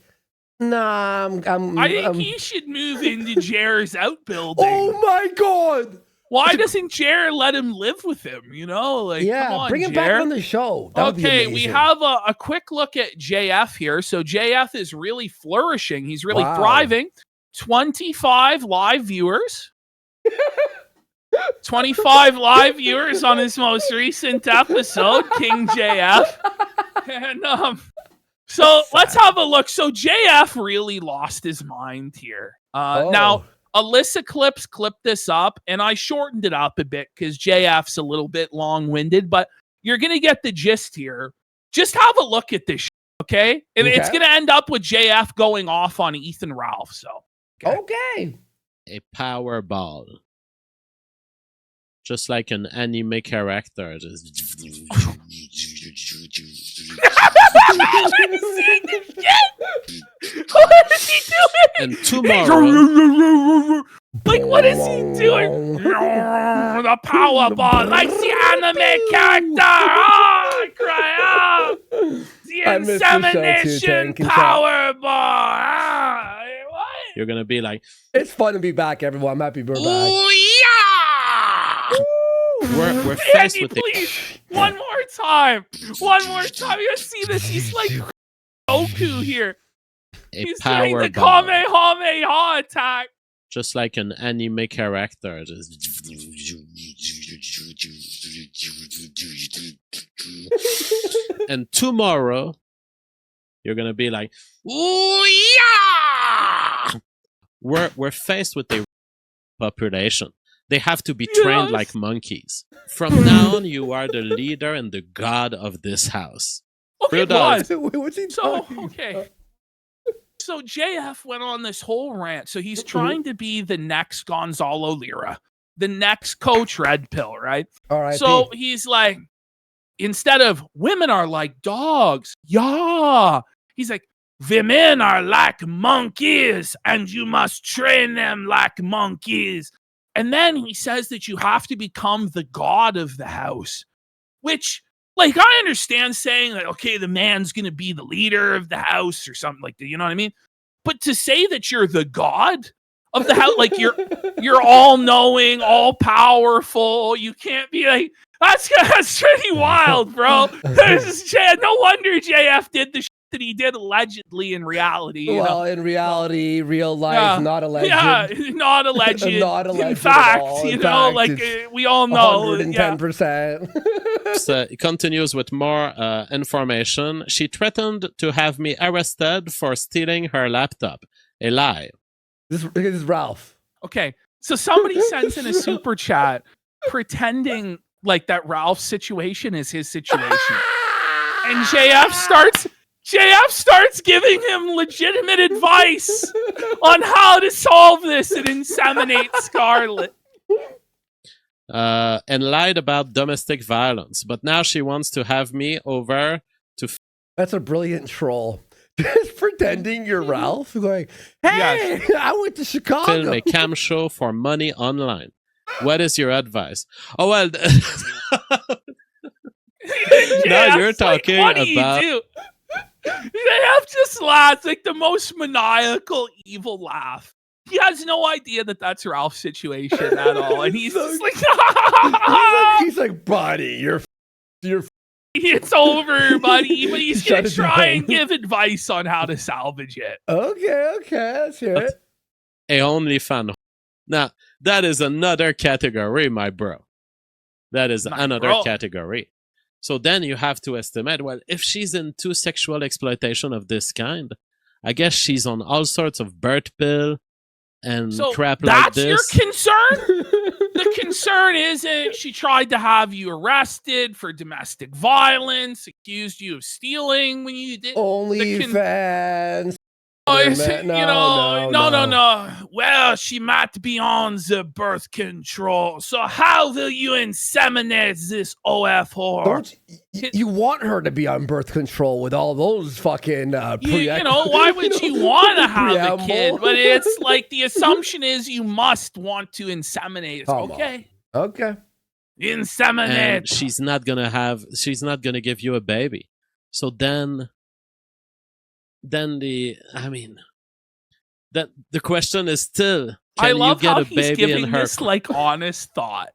nah, I think he should move into Jer's outbuilding. Oh my god! Why doesn't Jer let him live with him? You know, like, Yeah, come on, bring him Jer. back on the show. That would be Okay, we amazing. have a quick look at JF here. So JF is really flourishing. He's really Wow. thriving. 25 live viewers. 25 live viewers on his most recent episode, King JF. And so let's have a look. So JF really lost his mind here. Now, Alyssa Clips clipped this up, and I shortened it up a bit because JF's a little bit long-winded, but you're going to get the gist here. Just have a look at this, okay? And it's Okay. going to end up with JF going off on Ethan Ralph, so. Okay. A power ball. Just like an anime character. What is he doing? And tomorrow, like, what is he doing? The power ball, like the anime character. Oh, I cry out. The I missed the show too, insemination Tank. power ball. Ah, what? you're gonna be like, It's fun to be back, everyone. I'm happy we're back. we're faced Andy, with the please, one more time. One more time. You see this? He's like Goku here. a He's doing power the ball. Kamehameha attack. Just like an anime character. And tomorrow, you're gonna be like, we're faced with a population. They have to be trained like monkeys. From now on, you are the leader and the god of this house. Okay, Rudolph, What's he So, okay. So JF went on this whole rant. So he's trying to be the next Gonzalo Lira, the next Coach Red Pill, right? All right. So he's like, instead of women are like dogs, yeah. He's like, women are like monkeys and you must train them like monkeys. And then he says that you have to become the god of the house, which, like, I understand saying that, okay, the man's going to be the leader of the house or something like that. You know what I mean? But to say that you're the god of the house, like you're all knowing, all powerful. You can't be like, that's pretty wild, bro. No wonder JF did the shit that he did allegedly in reality. You Well, know? in reality, real life, not alleged. Yeah, not alleged. Not alleged In at fact, all. you In know, fact, like it's we all know. 110%. So it continues with more information. She threatened to have me arrested for stealing her laptop. A lie. This is Ralph. Okay, so somebody sends in a super chat pretending like that Ralph's situation is his situation, and JF starts giving him legitimate advice on how to solve this and inseminate Scarlet. And lied about domestic violence, but now she wants to have me over to. That's a brilliant troll. Just pretending you're Ralph, going, "Hey, I went to Chicago." Film a cam show for money online. What is your advice? Oh well. Now you're talking what do about. you do? They have just laughs, like the most maniacal, evil laugh. He has no idea that that's Ralph's situation at all, and he's just like, he's like, buddy, you're. It's over, buddy. But he's Shut gonna it try down. and give advice on how to salvage it. Okay, let's hear it. A OnlyFans. Now, that is another category, my bro. That is another category. So then you have to estimate, well, if she's into sexual exploitation of this kind, I guess she's on all sorts of bird pill and crap like this. That's your concern? The concern isn't she tried to have you arrested for domestic violence, accused you of stealing when you did. OnlyFans. No. Well, she might be on the birth control. So how will you inseminate this OF whore? You want her to be on birth control with all those fucking why would you want to have a kid? But it's like the assumption is you must want to inseminate. Okay. Inseminate. And she's not gonna give you a baby. So then the question is still, I can love you get how a he's baby giving in her? this like honest thought.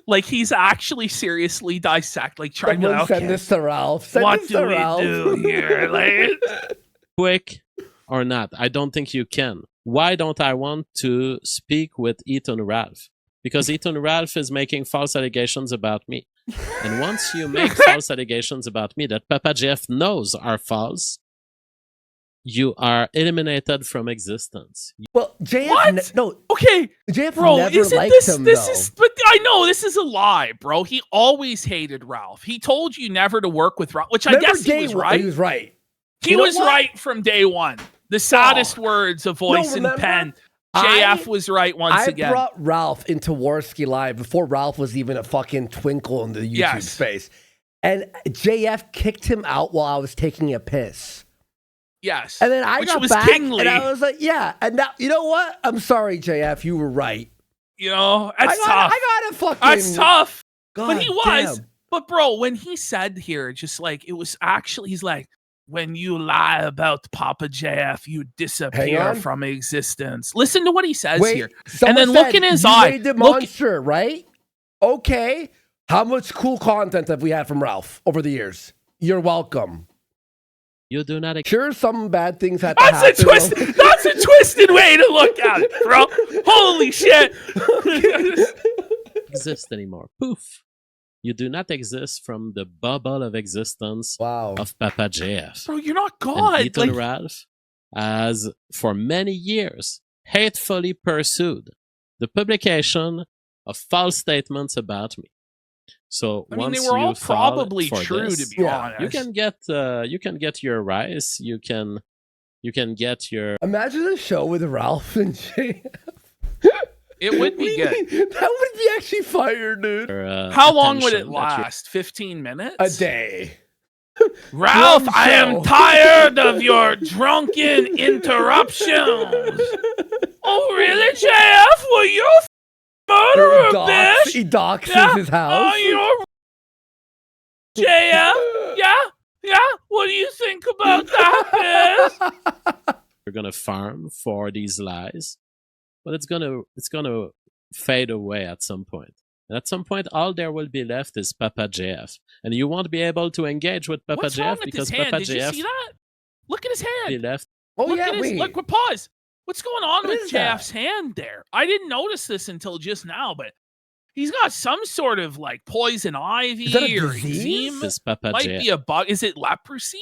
Like he's actually seriously trying to send this to Ralph. What do we do here? Like, quick or not? I don't think you can. Why don't I want to speak with Ethan Ralph? Because Ethan Ralph is making false allegations about me. And once you make false allegations about me that Papa Jeff knows are false, you are eliminated from existence. Well, JF, JF bro, never liked him, but I know this is a lie, bro. He always hated Ralph. He told you never to work with Ralph, which I guess he was right. He was right. He was right from day one. The saddest words of voice and pen. JF was right once again. I brought Ralph into Warski Live before Ralph was even a fucking twinkle in the YouTube space. And JF kicked him out while I was taking a piss. Yes. And then I got back kingly. and I was like, yeah. And now, you know what? I'm sorry, JF. You were right. That's tough. I gotta fucking... That's tough. God but he was. damn. But bro, when he said here, just like, it was actually, he's like, when you lie about Papa JF, you disappear from existence. Listen to what he says here. And then look in his eye. Made the monster, right? Okay. How much cool content have we had from Ralph over the years? You're welcome. You do not. Sure, some bad things had to happen. That's a twisted way to look at it, bro. Holy shit. Exist anymore. Poof. You do not exist from the bubble of existence of Papa JF. Bro, you're not God. And Ethan Ralph has, for many years, hatefully pursued the publication of false statements about me. So once they were all you fall probably for true, this, to be honest. you can get your rise. You can get your. Imagine a show with Ralph and JF. It would be good. That would be actually fire, dude. How long would it last? 15 minutes? A day. Ralph, I am tired of your drunken interruptions. Oh, really, JF? Were you a murderer, bitch? He doxes his house. Oh, you're JF? Yeah? What do you think about that, bitch? You're gonna farm for these lies. But it's gonna fade away at some point. And at some point, all there will be left is Papa JF, and you won't be able to engage with Papa What's wrong JF with because his hand? Papa Did JF. you see that? Look at his hand. Be left. Look, pause. What's going on with JF's hand there? I didn't notice this until just now, but he's got some sort of like poison ivy or eczema. This Papa Might JF. be a bug. Is it leprosy?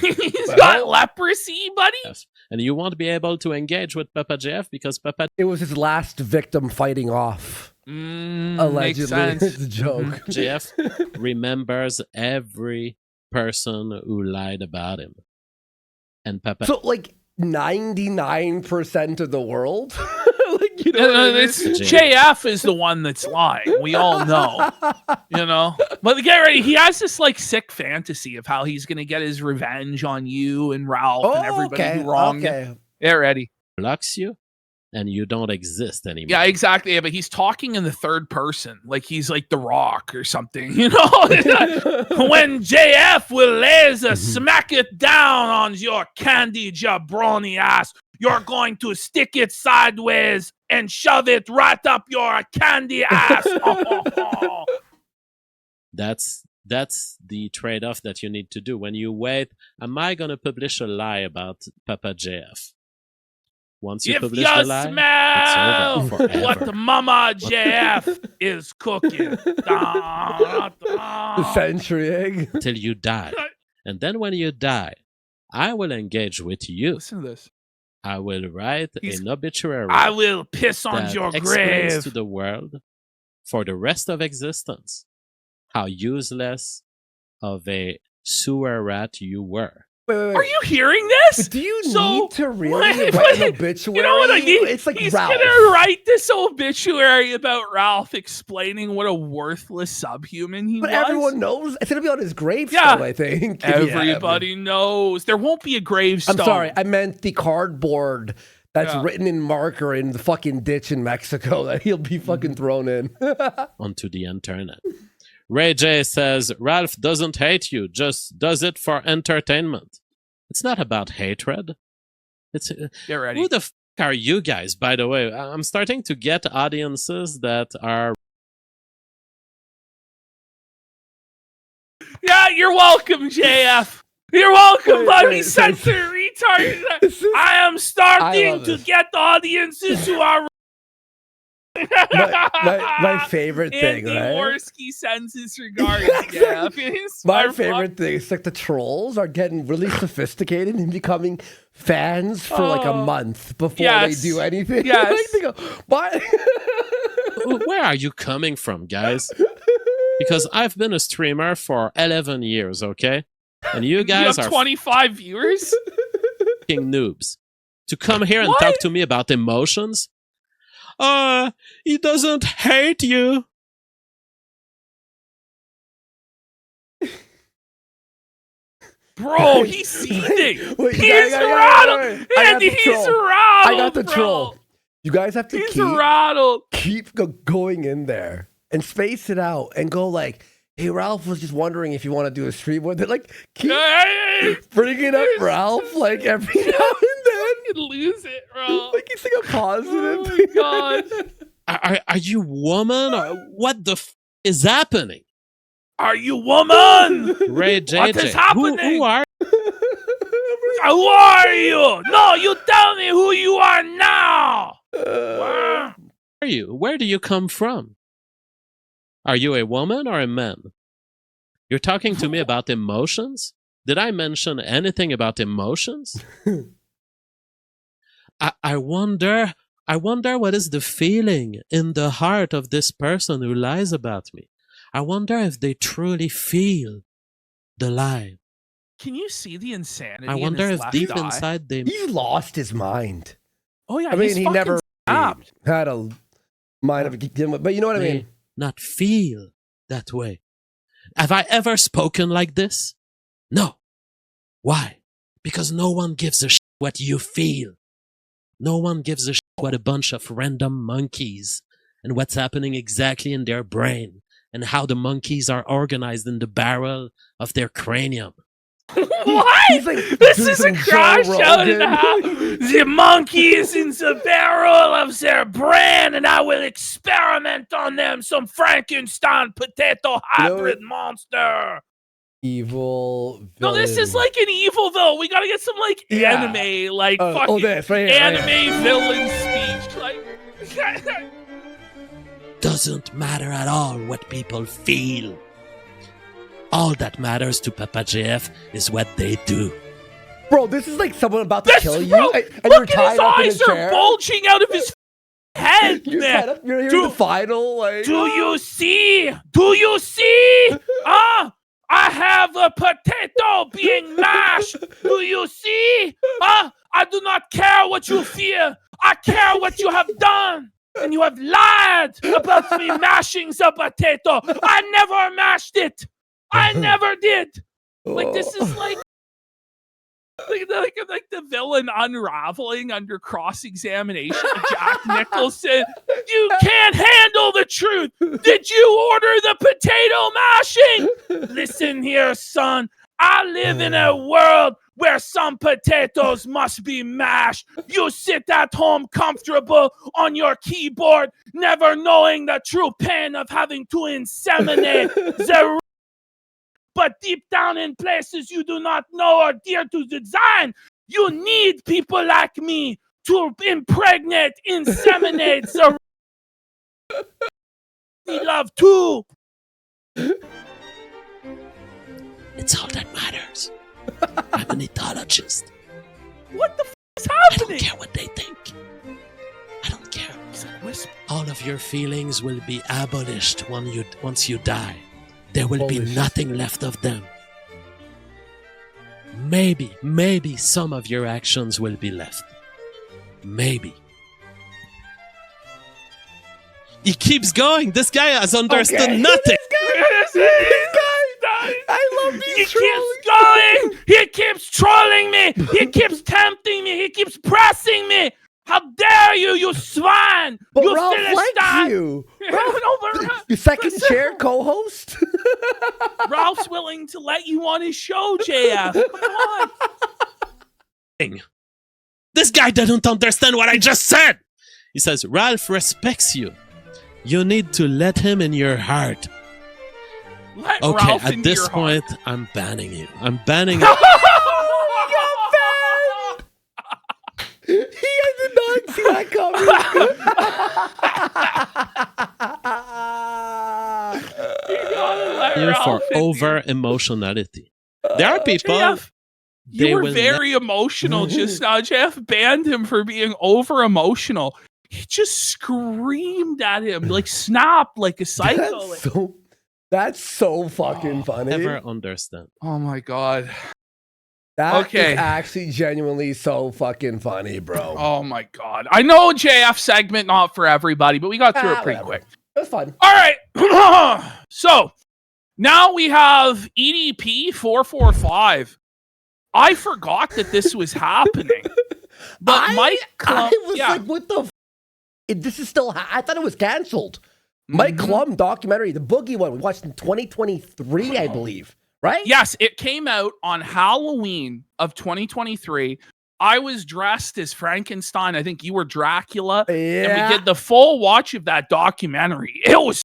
He's got leprosy, buddy. Yes. And you won't be able to engage with Papa JF because Papa. It was his last victim fighting off. Allegedly, it's a joke. JF remembers every person who lied about him, and Papa. So, like 99% of the world. JF is the one that's lying. We all know, But get ready. He has this like sick fantasy of how he's gonna get his revenge on you and Ralph and everybody who wronged him. Get ready. Blocks you, and you don't exist anymore. Yeah, exactly. Yeah, but he's talking in the third person, like he's like The Rock or something. When JF will laser smack it down on your candy jabroni ass, you're going to stick it sideways and shove it right up your candy ass. That's the trade-off that you need to do when you wait. Am I going to publish a lie about Papa JF? Once you publish the lie, it's over forever. What the Mama JF is cooking. The century egg. Till you die. And then when you die, I will engage with you. Listen to this. I will write an obituary. I will piss on that your explains grave to the world for the rest of existence how useless of a sewer rat you were. Wait. Are you hearing this? Do you need to really write an obituary? You know what I mean? It's like he's Ralph. gonna write this obituary about Ralph explaining what a worthless subhuman he But was. everyone knows. It's going to be on his gravestone, I think. Everybody knows. There won't be a gravestone. I'm sorry. I meant the cardboard that's written in marker in the fucking ditch in Mexico that he'll be fucking thrown in. Onto the internet. Ray J says, Ralph doesn't hate you, just does it for entertainment. It's not about hatred. It's Get ready. Who the f*** are you guys, by the way? I'm starting to get audiences that are... Yeah, you're welcome, JF. You're welcome, buddy. Censor retard. I am starting to get audiences who are... my favorite thing, Andy right? Worski sends his regards. Yeah, My favorite thing is like the trolls are getting really sophisticated and becoming fans for like a month before they do anything. Yes. Like, they go, why? Where are you coming from, guys? Because I've been a streamer for 11 years, okay? And you guys have are 25 viewers? Fucking noobs. To come here and talk to me about emotions? He doesn't hate you. Bro, he's seething. Wait, He's rattled. Andy, he's rattled. I got the bro. troll. You guys have to keep going in there and space it out and go like, hey, Ralph was just wondering if you want to do a stream with it. Like, keep bringing up Ralph like every now and then. You lose it, bro. Like he's like a positive. Oh my God. Are you woman? Or what the f is happening? Are you woman? Ray JJ. What is happening? Who are Who are you? No, you tell me who you are now. Where are you? Where do you come from? Are you a woman or a man? You're talking to me about emotions? Did I mention anything about emotions? I wonder what is the feeling in the heart of this person who lies about me. I wonder if they truly feel the lie. Can you see the insanity? I wonder if deep eye? inside they... He's lost his mind. Oh yeah, I mean, he's he fucking never snapped. had a mind of a geek, but you know what I mean? Not feel that way. Have I ever spoken like this? No. Why? Because no one gives a shit what you feel. No one gives a shit what a bunch of random monkeys and what's happening exactly in their brain and how the monkeys are organized in the barrel of their cranium. What? This is a crash out in the house. The monkeys in the barrel of their brain, and I will experiment on them. Some Frankenstein potato hybrid monster. Evil villain. No, this is like an evil though. We gotta get some like anime, like fucking this right here, anime villain speech. Like doesn't matter at all what people feel. All that matters to Papa JF is what they do. Bro, this is like someone about to kill you. Bro, And look you're at his tied up in a eyes are chair. bulging out of his head, You're man. tied up. You're here in the final. Like, Do you see? Do you see? I have a potato being mashed. Do you see? I do not care what you fear. I care what you have done. And you have lied about me mashing the potato. I never mashed it. I never did. Like, this is like the villain unraveling under cross-examination of Jack Nicholson. You can't handle the truth. Did you order the potato mashing? Listen here, son. I live in a world where some potatoes must be mashed. You sit at home comfortable on your keyboard, never knowing the true pain of having to inseminate the but deep down in places you do not know or dear to the design, you need people like me to impregnate, inseminate the love too. It's all that matters. I'm an ethologist. What the is happening? I don't care what they think. I don't care. All of your feelings will be abolished once you die. There will be nothing left of them. Maybe some of your actions will be left. Maybe. He keeps going. This guy has understood nothing. I love these He keeps going. He keeps trolling me. He keeps tempting me. He keeps pressing me. How dare you, you swine! But You Ralph Philistine! likes you. Your second chair co-host? Ralph's willing to let you on his show, JF. Come on. This guy doesn't understand what I just said. He says, Ralph respects you. You need to let him in your heart. Let Okay, Ralph at into this your point, I'm banning you. I'm banning He did not see that coming. you for over emotionality. There are people. JF, they you were will very emotional just now. Jeff banned him for being over emotional. He just screamed at him, like snapped like a psycho. That's so fucking funny. Never understand. Oh my god. That Okay. is actually genuinely so fucking funny, bro. Oh my god. I know JF segment not for everybody, but we got through it pretty whatever. quick. It was fun. All right. So now we have EDP 445. I forgot that this was happening. But Mike Klum, I was like, what the this is still I thought it was canceled. Mike Klum documentary, the Boogie one, we watched in 2023, I believe. Right? Yes, it came out on Halloween of 2023. I was dressed as Frankenstein. I think you were Dracula. And Yeah. we did the full watch of that documentary. It was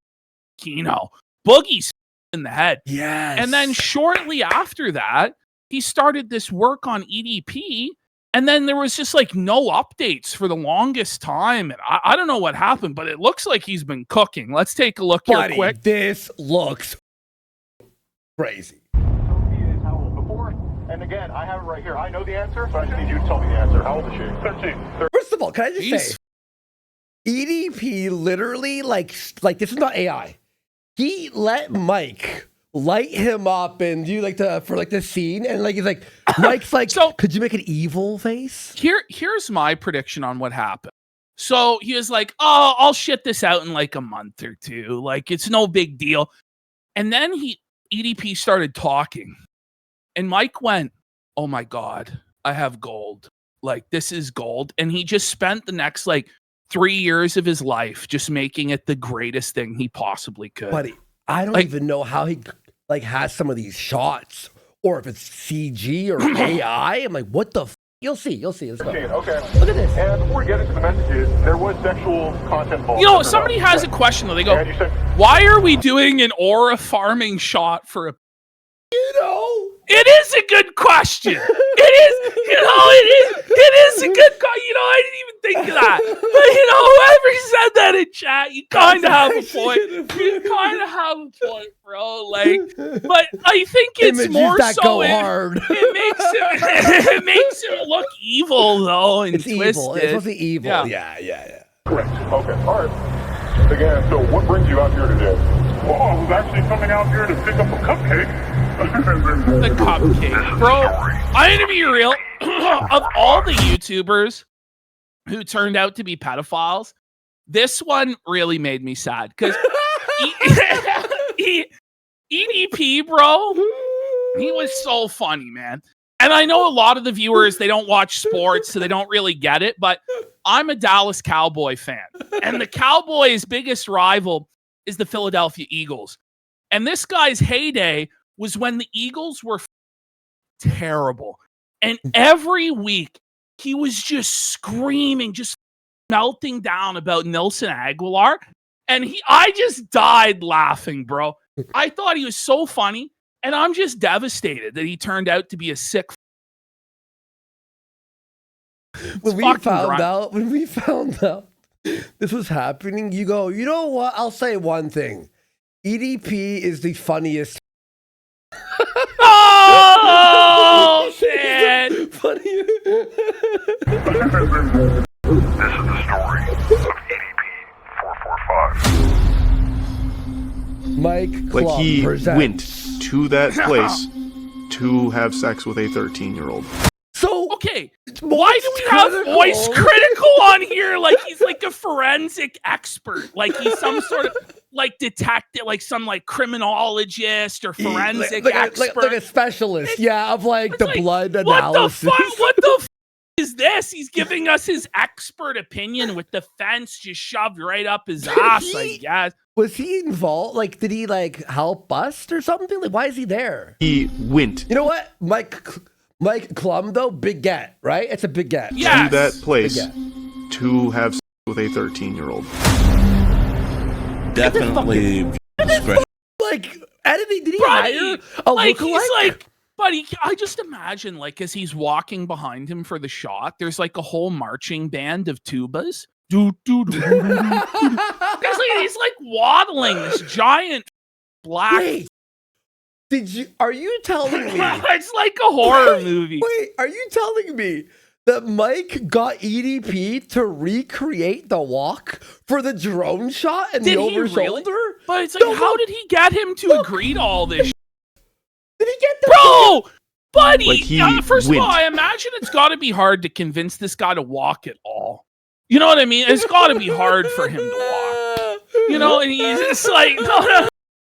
Kino. Boogie's in the head. Yes. And then shortly after that, he started this work on EDP. And then there was just like no updates for the longest time. And I don't know what happened, but it looks like he's been cooking. Let's take a look Buddy, here quick. this looks crazy. And again, I have it right here. I know the answer, but I just need you to tell me the answer. How old is she? 13. First of all, can I just say, EDP literally, like this is not AI. He let Mike light him up and do like the scene, and like he's like, Mike's like, so could you make an evil face? Here's my prediction on what happened. So he was like, oh, I'll shit this out in like a month or two. Like, it's no big deal. And then EDP started talking. And Mike went, oh my God, I have gold. Like, this is gold. And he just spent the next like 3 years of his life just making it the greatest thing he possibly could. Buddy, I don't even know how he like has some of these shots, or if it's CG or AI. I'm like, what the You'll see. Let's go. Okay. Look at this. And before we get into the messages, there was sexual content involved. You know, somebody has a question though. They go, why are we doing an aura farming shot for a... You know... It is a good question. It is a good question. You know, I didn't even think of that. But, you know, whoever said that in chat, you kind of have a point. You kind of have a point, bro. Like, but I think it's Images more that so go hard. it makes it look evil, though, and It's twisted. evil. It's supposed to be evil. Yeah. Correct. Okay. All right. Again, so what brings you out here today? Well, I was actually coming out here to pick up a cupcake. The cupcake, bro. I'm gonna be real. Of all the YouTubers who turned out to be pedophiles, this one really made me sad because EDP, bro, he was so funny, man. And I know a lot of the viewers, they don't watch sports, so they don't really get it, but I'm a Dallas Cowboy fan. And the Cowboys' biggest rival is the Philadelphia Eagles. And this guy's heyday was when the Eagles were terrible. And every week, he was just screaming, just melting down about Nelson Aguilar. And I just died laughing, bro. I thought he was so funny. And I'm just devastated that he turned out to be a sick. When we found out this was happening, you go, you know what? I'll say one thing. EDP is the funniest. Oh, man. This is the story of EDP 445. Mike Like Klum he presents. went to that place to have sex with a 13-year-old. So okay, why do we have voice critical on here? Like he's like a forensic expert, like he's some sort of like detective, like some like criminologist or forensic expert, like a specialist, of like the blood analysis. What the fuck is this? He's giving us his expert opinion with the fence just shoved right up his ass. I guess. Was he involved? Like, did he like help bust or something? Like, why is he there? He went. You know what, Mike Klum though, big get, right? It's a big get. Yes. To that place to have sex with a 13-year-old. Definitely discretion. Like editing, did he hire a like lookalike? he's like, buddy, I just imagine like as he's walking behind him for the shot, there's like a whole marching band of tubas. Do do do. He's like waddling this giant black. Wait, are you telling me? It's like a horror movie. Wait, are you telling me that Mike got EDP to recreate the walk for the drone shot and Did the he over really? shoulder? But it's like, how did he get him to agree to all this? Did he get the bro? Buddy, Like he first of went. all, I imagine it's got to be hard to convince this guy to walk at all. You know what I mean? It's got to be hard for him to walk. You know, and he's just like, no.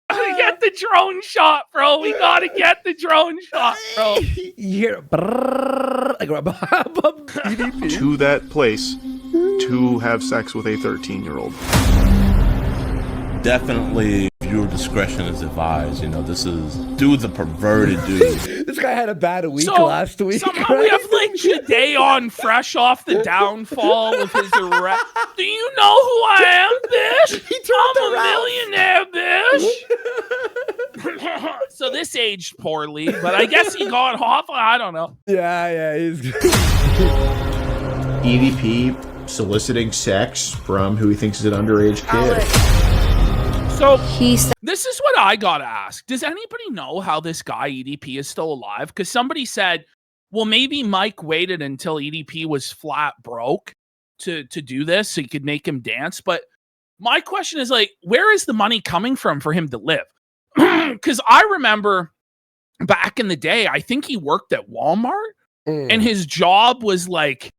Gotta get the drone shot, bro. We gotta get the drone shot, bro. You hear EDP. To that place to have sex with a 13-year-old. Definitely viewer discretion is advised. You know, this is dude's a perverted dude. This guy had a bad week last week. Somehow we have like Jadeon fresh off the downfall of his arrest. Do you know who I am, bitch? I'm a millionaire, bitch. So this aged poorly, but I guess he got off. I don't know. Yeah, he's EDP soliciting sex from who he thinks is an underage kid. So this is what I gotta ask. Does anybody know how this guy EDP is still alive? Because somebody said, well, maybe Mike waited until EDP was flat broke to do this so he could make him dance. But my question is like, where is the money coming from for him to live? Because I remember back in the day, I think he worked at Walmart and his job was like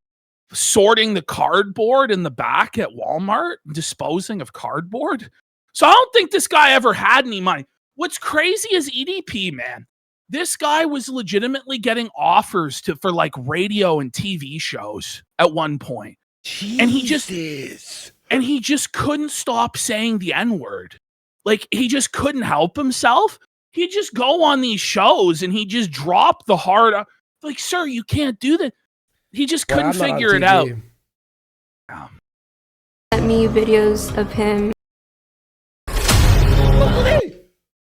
sorting the cardboard in the back at Walmart, disposing of cardboard. So I don't think this guy ever had any money. What's crazy is EDP, man. This guy was legitimately getting offers for like radio and TV shows at one point. And he just couldn't stop saying the N-word. Like he just couldn't help himself. He'd just go on these shows and he just drop the hard. Like, sir, you can't do that. He just couldn't figure it out. Sent me videos of him.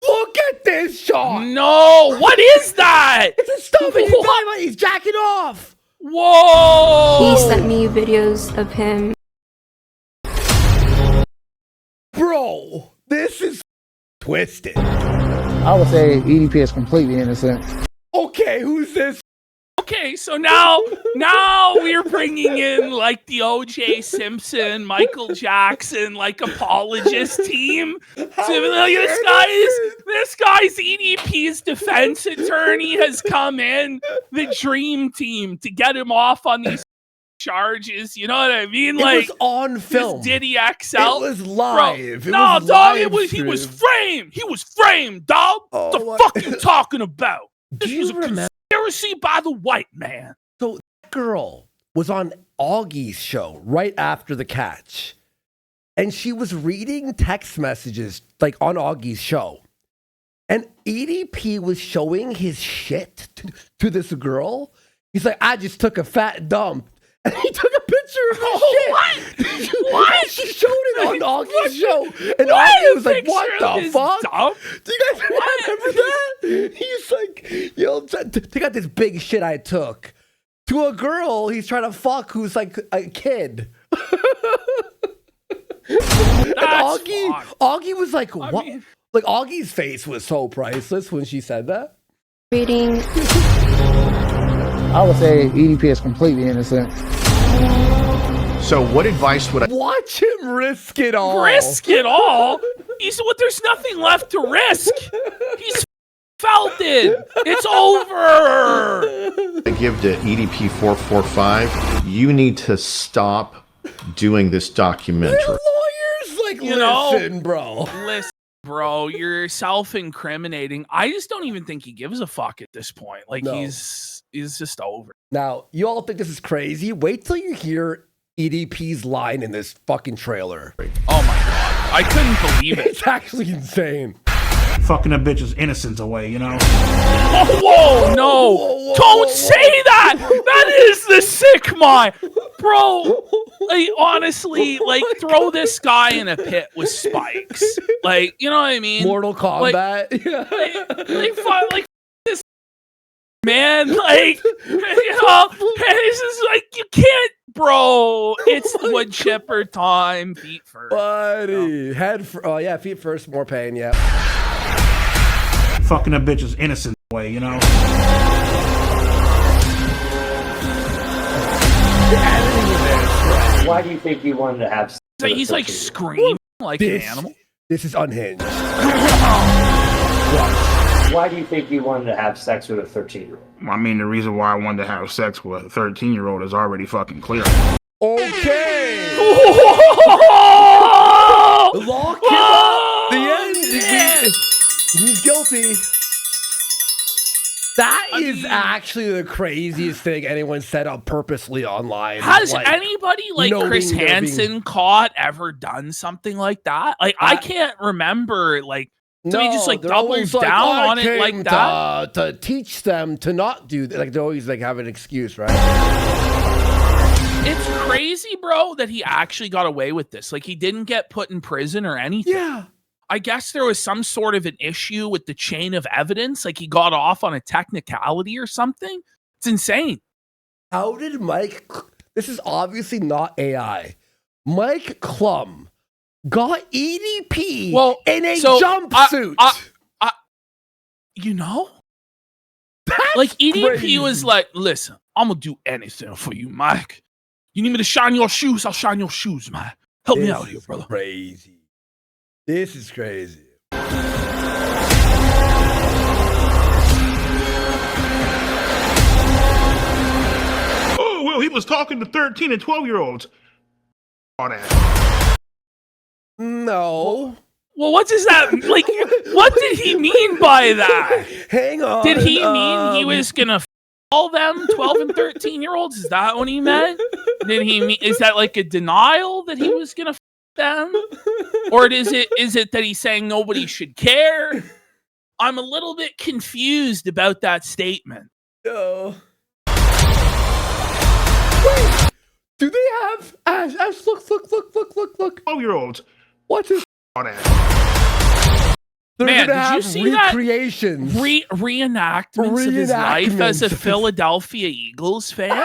Look at this shot. No, what is that? It's a stuffing. He's jacking off. Whoa. He sent me videos of him. Bro, this is twisted. I would say EDP is completely innocent. Okay, who's this? Okay, so now we're bringing in like the O.J. Simpson, Michael Jackson, like apologist team. So like, this guy's EDP's defense attorney has come in, the dream team, to get him off on these charges. You know what I mean? Like, it was on film. Diddy XL. It was live. Bro, no, dog. He was framed. He was framed, dog. What the fuck you talking about? This was a conspiracy by the white man. So that girl was on Augie's show right after the catch. And she was reading text messages like on Augie's show. And EDP was showing his shit to this girl. He's like, I just took a fat dump. And he took a picture of his shit. What? She showed it on Augie's show. And Augie was like, what the fuck? Dump? Do you guys remember that? He's like, yo, they got this big shit I took. To a girl he's trying to fuck who's like a kid. Augie was like, what? Like, Augie's face was so priceless when she said that. Reading. I would say EDP is completely innocent. So what advice would I... Watch him risk it all. Risk it all? There's nothing left to risk. He's felt it. It's over. I give to EDP 445, you need to stop doing this documentary. Lawyers like, listen, bro. Listen, bro, you're self-incriminating. I just don't even think he gives a fuck at this point. Like, No. he's just over. Now, you all think this is crazy? Wait till you hear EDP's line in this fucking trailer. Oh my god. I couldn't believe it. It's actually insane. Fucking a bitch's innocence away, you know? Oh, whoa, no. Don't say that. That is the sick mind. Bro, like, honestly, like, throw this guy in a pit with spikes. Like, you know what I mean? Mortal Kombat. Like this man, like, you know, this is like, you can't, bro. It's wood chipper time. Feet first. Buddy. Feet first, more pain, yeah. Fucking a bitch's innocence away, you know? Why do you think you wanted to have sex? So he's like screaming like an animal. This is unhinged. Why do you think you wanted to have sex with a 13-year-old? I mean, the reason why I wanted to have sex with a 13-year-old is already fucking clear. Okay. Lock him up. The end. He's guilty. That is actually the craziest thing anyone said on purposely online. Has anybody like Chris knowing they're being- Hansen caught ever done something like that? Like, I can't remember, like, somebody just like they're doubles always like, down "I on it came like that. to teach them to not do that. Like, they always like have an excuse, right? It's crazy, bro, that he actually got away with this. Like, he didn't get put in prison or anything. Yeah. I guess there was some sort of an issue with the chain of evidence. Like, he got off on a technicality or something. It's insane. How did Mike? This is obviously not AI. Mike Klum got EDP in a jumpsuit. You know? Like, EDP was like, listen, I'm going to do anything for you, Mike. You need me to shine your shoes? I'll shine your shoes, man. Help me out here, brother. Crazy. This is crazy. Oh, well, he was talking to 13 and 12-year-olds. All that. No. Well, what does that like? What did he mean by that? Hang on. Did he mean he was gonna all them 12 and 13-year-olds? Is that what he meant? Did he mean? Is that like a denial that he was gonna them? Or is it that he's saying nobody should care? I'm a little bit confused about that statement. No. Wait, do they have Ash? Look! 12-year-olds. What's his? All that. They're Man, gonna did have you see recreations, reenactments of his life as a Philadelphia Eagles fan?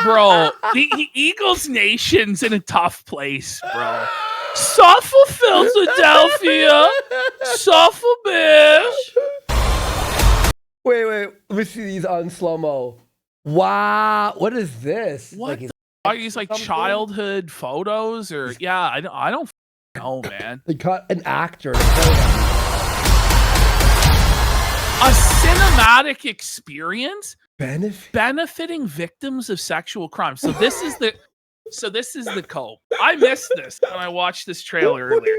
Bro, the Eagles Nation's in a tough place, bro. Suffer Philadelphia, suffer Bears. Wait, let me see these on slow-mo. Wow, what is this? What? Are these like childhood photos or I don't know, man. They got an actor. A cinematic experience benefiting victims of sexual crime. So this is the cope. I missed this when I watched this trailer earlier.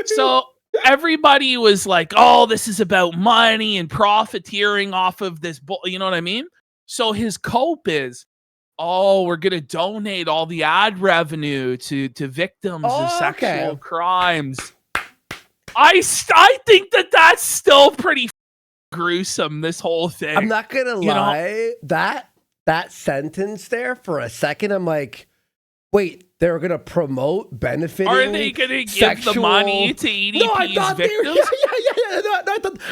So everybody was like, "Oh, this is about money and profiteering off of this." You know what I mean? So his cope is, "Oh, we're gonna donate all the ad revenue to victims of sexual crimes." I think that's still pretty gruesome, this whole thing. I'm not gonna lie. That sentence there for a second, I'm like, Wait, they're gonna promote benefiting? Are they gonna give the money to EDP's No, I thought they were, victims? yeah. No,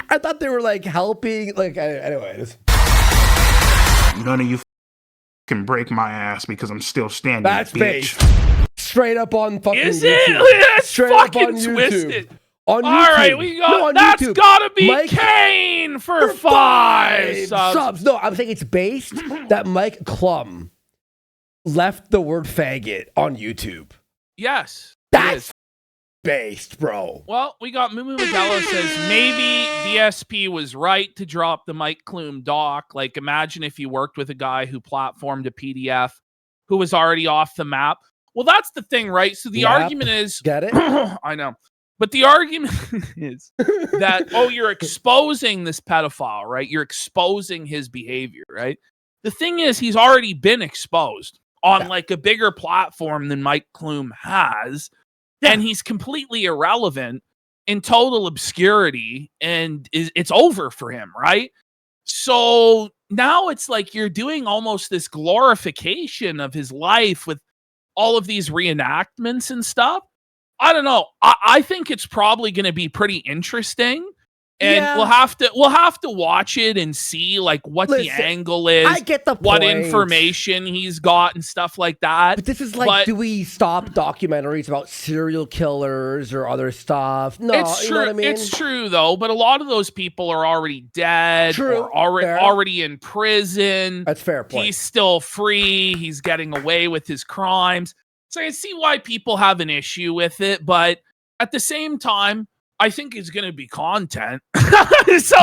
I thought they were like helping. Like, anyways. None of you can break my ass because I'm still standing. That's bitch. based. Straight up on fucking Is YouTube. it? That's Straight up fucking on YouTube. twisted. On All YouTube. right, we got No, on that's YouTube. gotta be Mike- Kane for 5 subs. No, I'm saying it's based that Mike Klum left the word faggot on YouTube. Yes. That's based, bro. Well, we got Mumu Modelo says maybe DSP was right to drop the Mike Klum doc. Like, imagine if you worked with a guy who platformed a PDF who was already off the map. Well, that's the thing, right? So the argument is, get it? I know, but the argument is that, oh, you're exposing this pedophile, right? You're exposing his behavior, right? The thing is, he's already been exposed on like a bigger platform than Mike Klum has. And he's completely irrelevant in total obscurity, and it's over for him, right? So now it's like you're doing almost this glorification of his life with all of these reenactments and stuff. I don't know. I think it's probably going to be pretty interesting. And we'll have to watch it and see like what the angle is. I get the what point. information he's got and stuff like that. But this is like, do we stop documentaries about serial killers or other stuff? No, it's you true. know what I mean? It's true though. But a lot of those people are already dead. True. Or already in prison. That's fair point. He's still free. He's getting away with his crimes. So I see why people have an issue with it, but at the same time, I think it's going to be content. So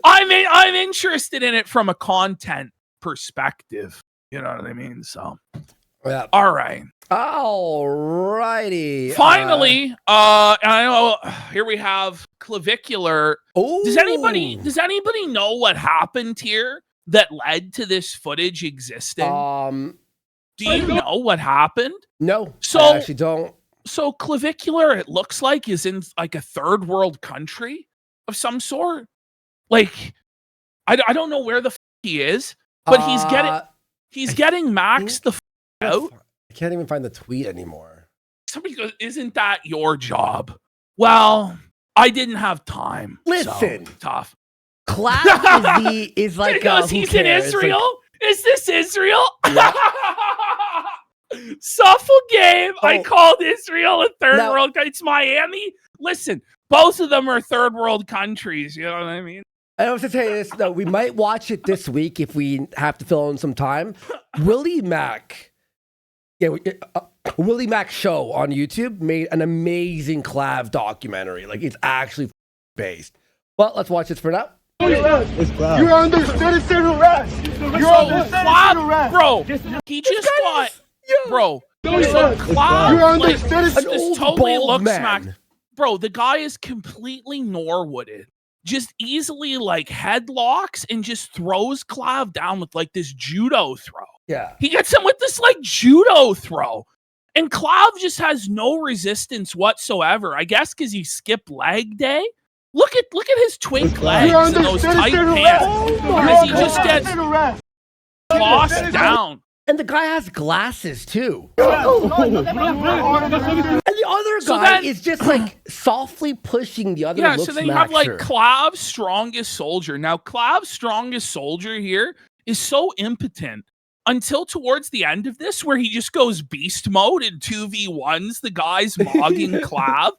I'm interested in it from a content perspective. You know what I mean? So, yeah. All right. Alrighty. Finally, I know here we have clavicular. Does anybody know what happened here that led to this footage existing? Do you know what happened? No, So I actually don't. So clavicular, it looks like, is in like a third world country of some sort. Like, I don't know where the he is, but he's getting maxed the out. I can't even find the tweet anymore. Somebody goes, "Isn't that your job?" Well, I didn't have time. Listen, so, tough. Clav is like because who he's cares? in Israel. Like, is this Israel? Yeah. Suffle game. I called Israel a third world. It's Miami. Listen, both of them are third world countries. You know what I mean? I was to tell you this. No, we might watch it this week if we have to fill in some time. Willie Mack, Willie Mack Show on YouTube made an amazing Clav documentary. Like, it's actually based. Well, let's watch this for now. You're under citizen arrest. You're under citizen arrest. Bro, he just got... Bro, so Clav, You're under like, citizen- this totally bald looks man. smacked. Bro, the guy is completely Norwooded. Just easily, like, headlocks and just throws Clav down with, like, this judo throw. Yeah. He gets him with this, like, judo throw. And Clav just has no resistance whatsoever. I guess because he skipped leg day. Look at his twink legs and those tight pants. As he just gets tossed down. And the guy has glasses too. And the other guy is just like softly pushing the other. Yeah, so then you have like Clav's strongest soldier. Now, Clav's strongest soldier here is so impotent until towards the end of this, where he just goes beast mode in 2v1s. The guy's mogging Clav.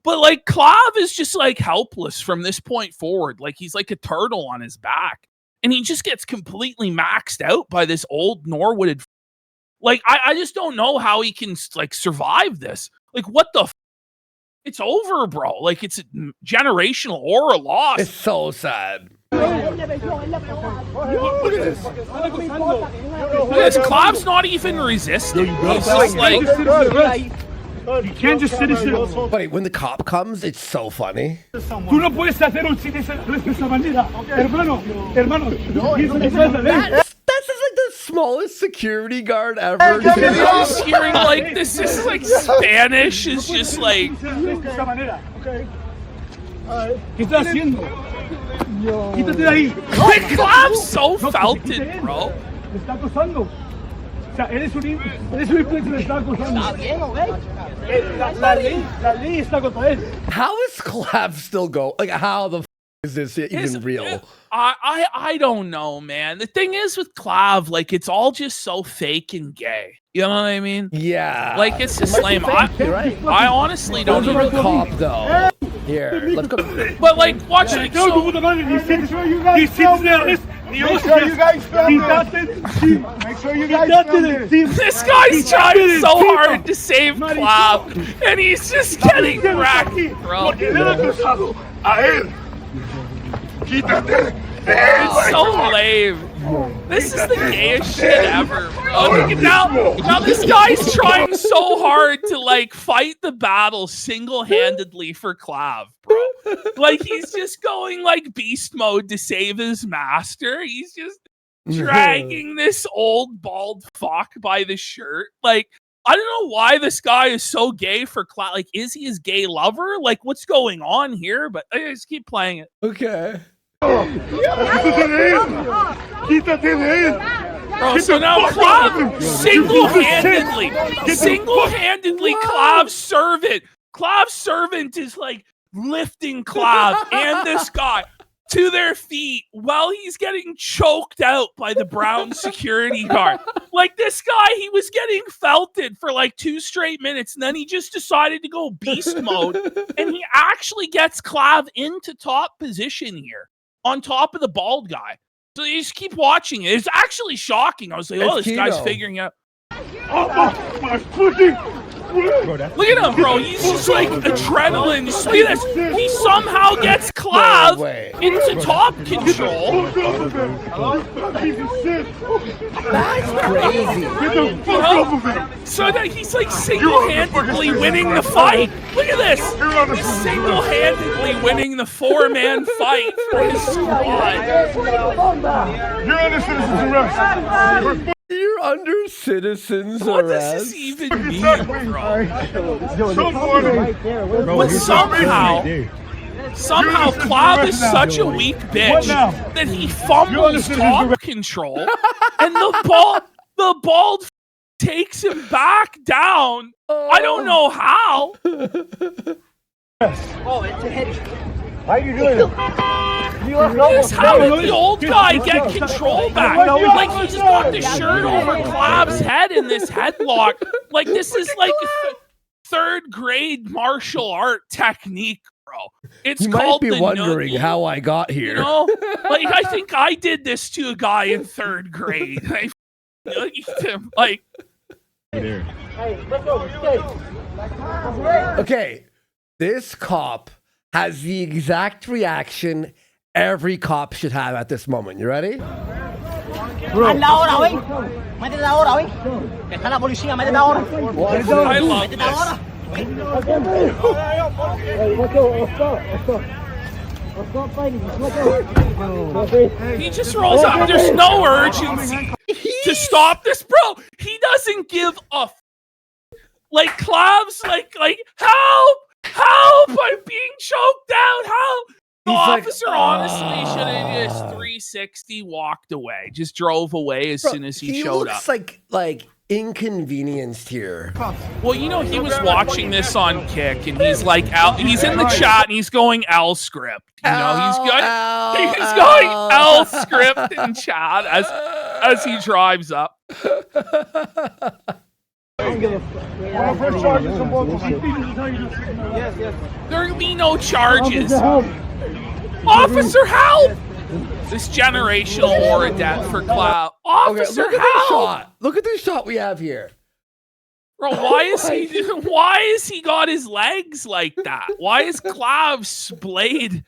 But like Clav is just like helpless from this point forward. Like he's like a turtle on his back. And he just gets completely maxed out by this old Norwooded. Like, I just don't know how he can, like, survive this. Like, what the It's over, bro. Like, it's a generational aura loss. It's so sad. Look at this. Look at this. Clav's not even resisting. He's just like... You can't just sit still. Buddy, when the cop comes, it's so funny. Tú no puedes hacer un sitio de esa manera. Hermano. That's just like the smallest security guard ever. I'm just hearing like this is like Spanish is just like. ¿Qué estás haciendo? Quítate de ahí. Clav's so felted, bro. Está acosando. sea, eres un influencer, está acusando. Está bien, la ley está contra él. How is Clav still go? Like, how the is this even real? I don't know, man. The thing is with Clav, like, it's all just so fake and gay. You know what I mean? Yeah. Like, it's just lame. I honestly don't Those are even a cop, though. Here, let's go. But, like, watch it. Make sure you guys filmed it. This guy's trying so hard to save Clav, and he's just getting wrecked, bro. It's so lame. This is the gayest shit ever, bro. Now this guy's trying so hard to, like, fight the battle single-handedly for Clav, bro. Like, he's just going, like, beast mode to save his master. He's just dragging this old bald fuck by the shirt. Like, I don't know why this guy is so gay for Clav. Like, is he his gay lover? Like, what's going on here? But I just keep playing it. Okay. Bro, so now Clav single-handedly Clav's servant is, like, lifting Clav and this guy to their feet while he's getting choked out by the brown security guard. Like, this guy, he was getting felted for like 2 straight minutes, and then he just decided to go beast mode, and he actually gets Clav into top position here on top of the bald guy. So you just keep watching it. It's actually shocking. I was like, oh, this guy's figuring out. Look at him, bro. He's just like adrenaline. Just look at this. He somehow gets Clav into top control. That's crazy. So that he's like single-handedly winning the fight. Look at this. He's single-handedly winning the 4-man fight for his squad. You're under citizen's arrest. You're under citizen's What arrest. does this even mean, bro? But somehow Clav is such a weak bitch that he fumbles top control, and the bald takes him back down. I don't know how. Why are you doing it? How did the old guy get control back? Like, he just got the shirt over Clav's head in this headlock. Like, this is like third grade martial art technique, bro. It's You called might be the wondering noogie. how I got here. You know, like, I think I did this to a guy in 3rd grade. I noogied him, like. Hey, let's go. Okay, this cop has the exact reaction every cop should have at this moment. You ready? I love this. He just rolls up. There's no urgency to stop this, bro. He doesn't give a like Clav's like help! Help! I'm being choked out. Help! The officer honestly should have just 360 walked away. Just drove away as soon as he showed up. He looks like inconvenienced here. Well, you know, he was watching this on Kick, and he's like, he's in the chat, and he's going L script. You know, he's going L script in chat as he drives up. There'll be no charges. Officer, help! This generational war of death for Clav. Officer, look at this shot. Look at this shot we have here. Bro, why is he got his legs like that? Why is Clav splayed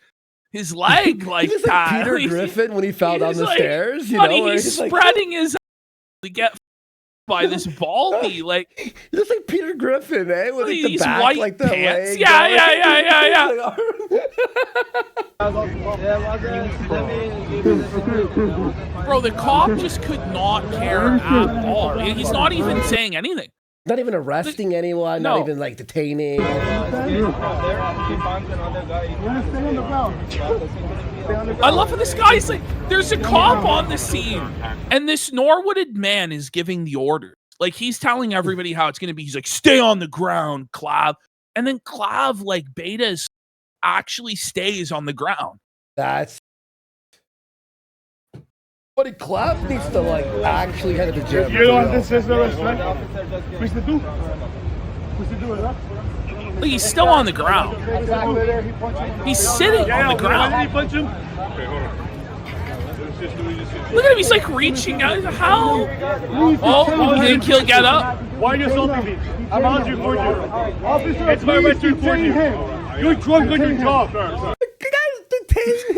his leg like He's that? Like Peter Griffin when he fell down the stairs. You buddy, know, he's spreading his to get by this baldy, like he looks like Peter Griffin, eh? With like, the these back, white like the pants. leg. Yeah. Bro, the cop just could not care at all. He's not even saying anything. Not even arresting anyone, No. not even like detaining. I love how this guy's like, there's a cop on the scene, and this Norwooded man is giving the order. Like, he's telling everybody how it's going to be. He's like, stay on the ground, Clav. And then Clav, like, Betas actually stays on the ground. That's... But Clav needs to, like, actually head to the gym. You know this is the restaurant? Like, he's still on the ground. He's sitting on the ground. Look at him. He's like reaching out. How? Oh, you think he'll get up? Why are you assaulting me? I'm on you for you. It's my right to report you. You're drunk on your job. The guy's detained him.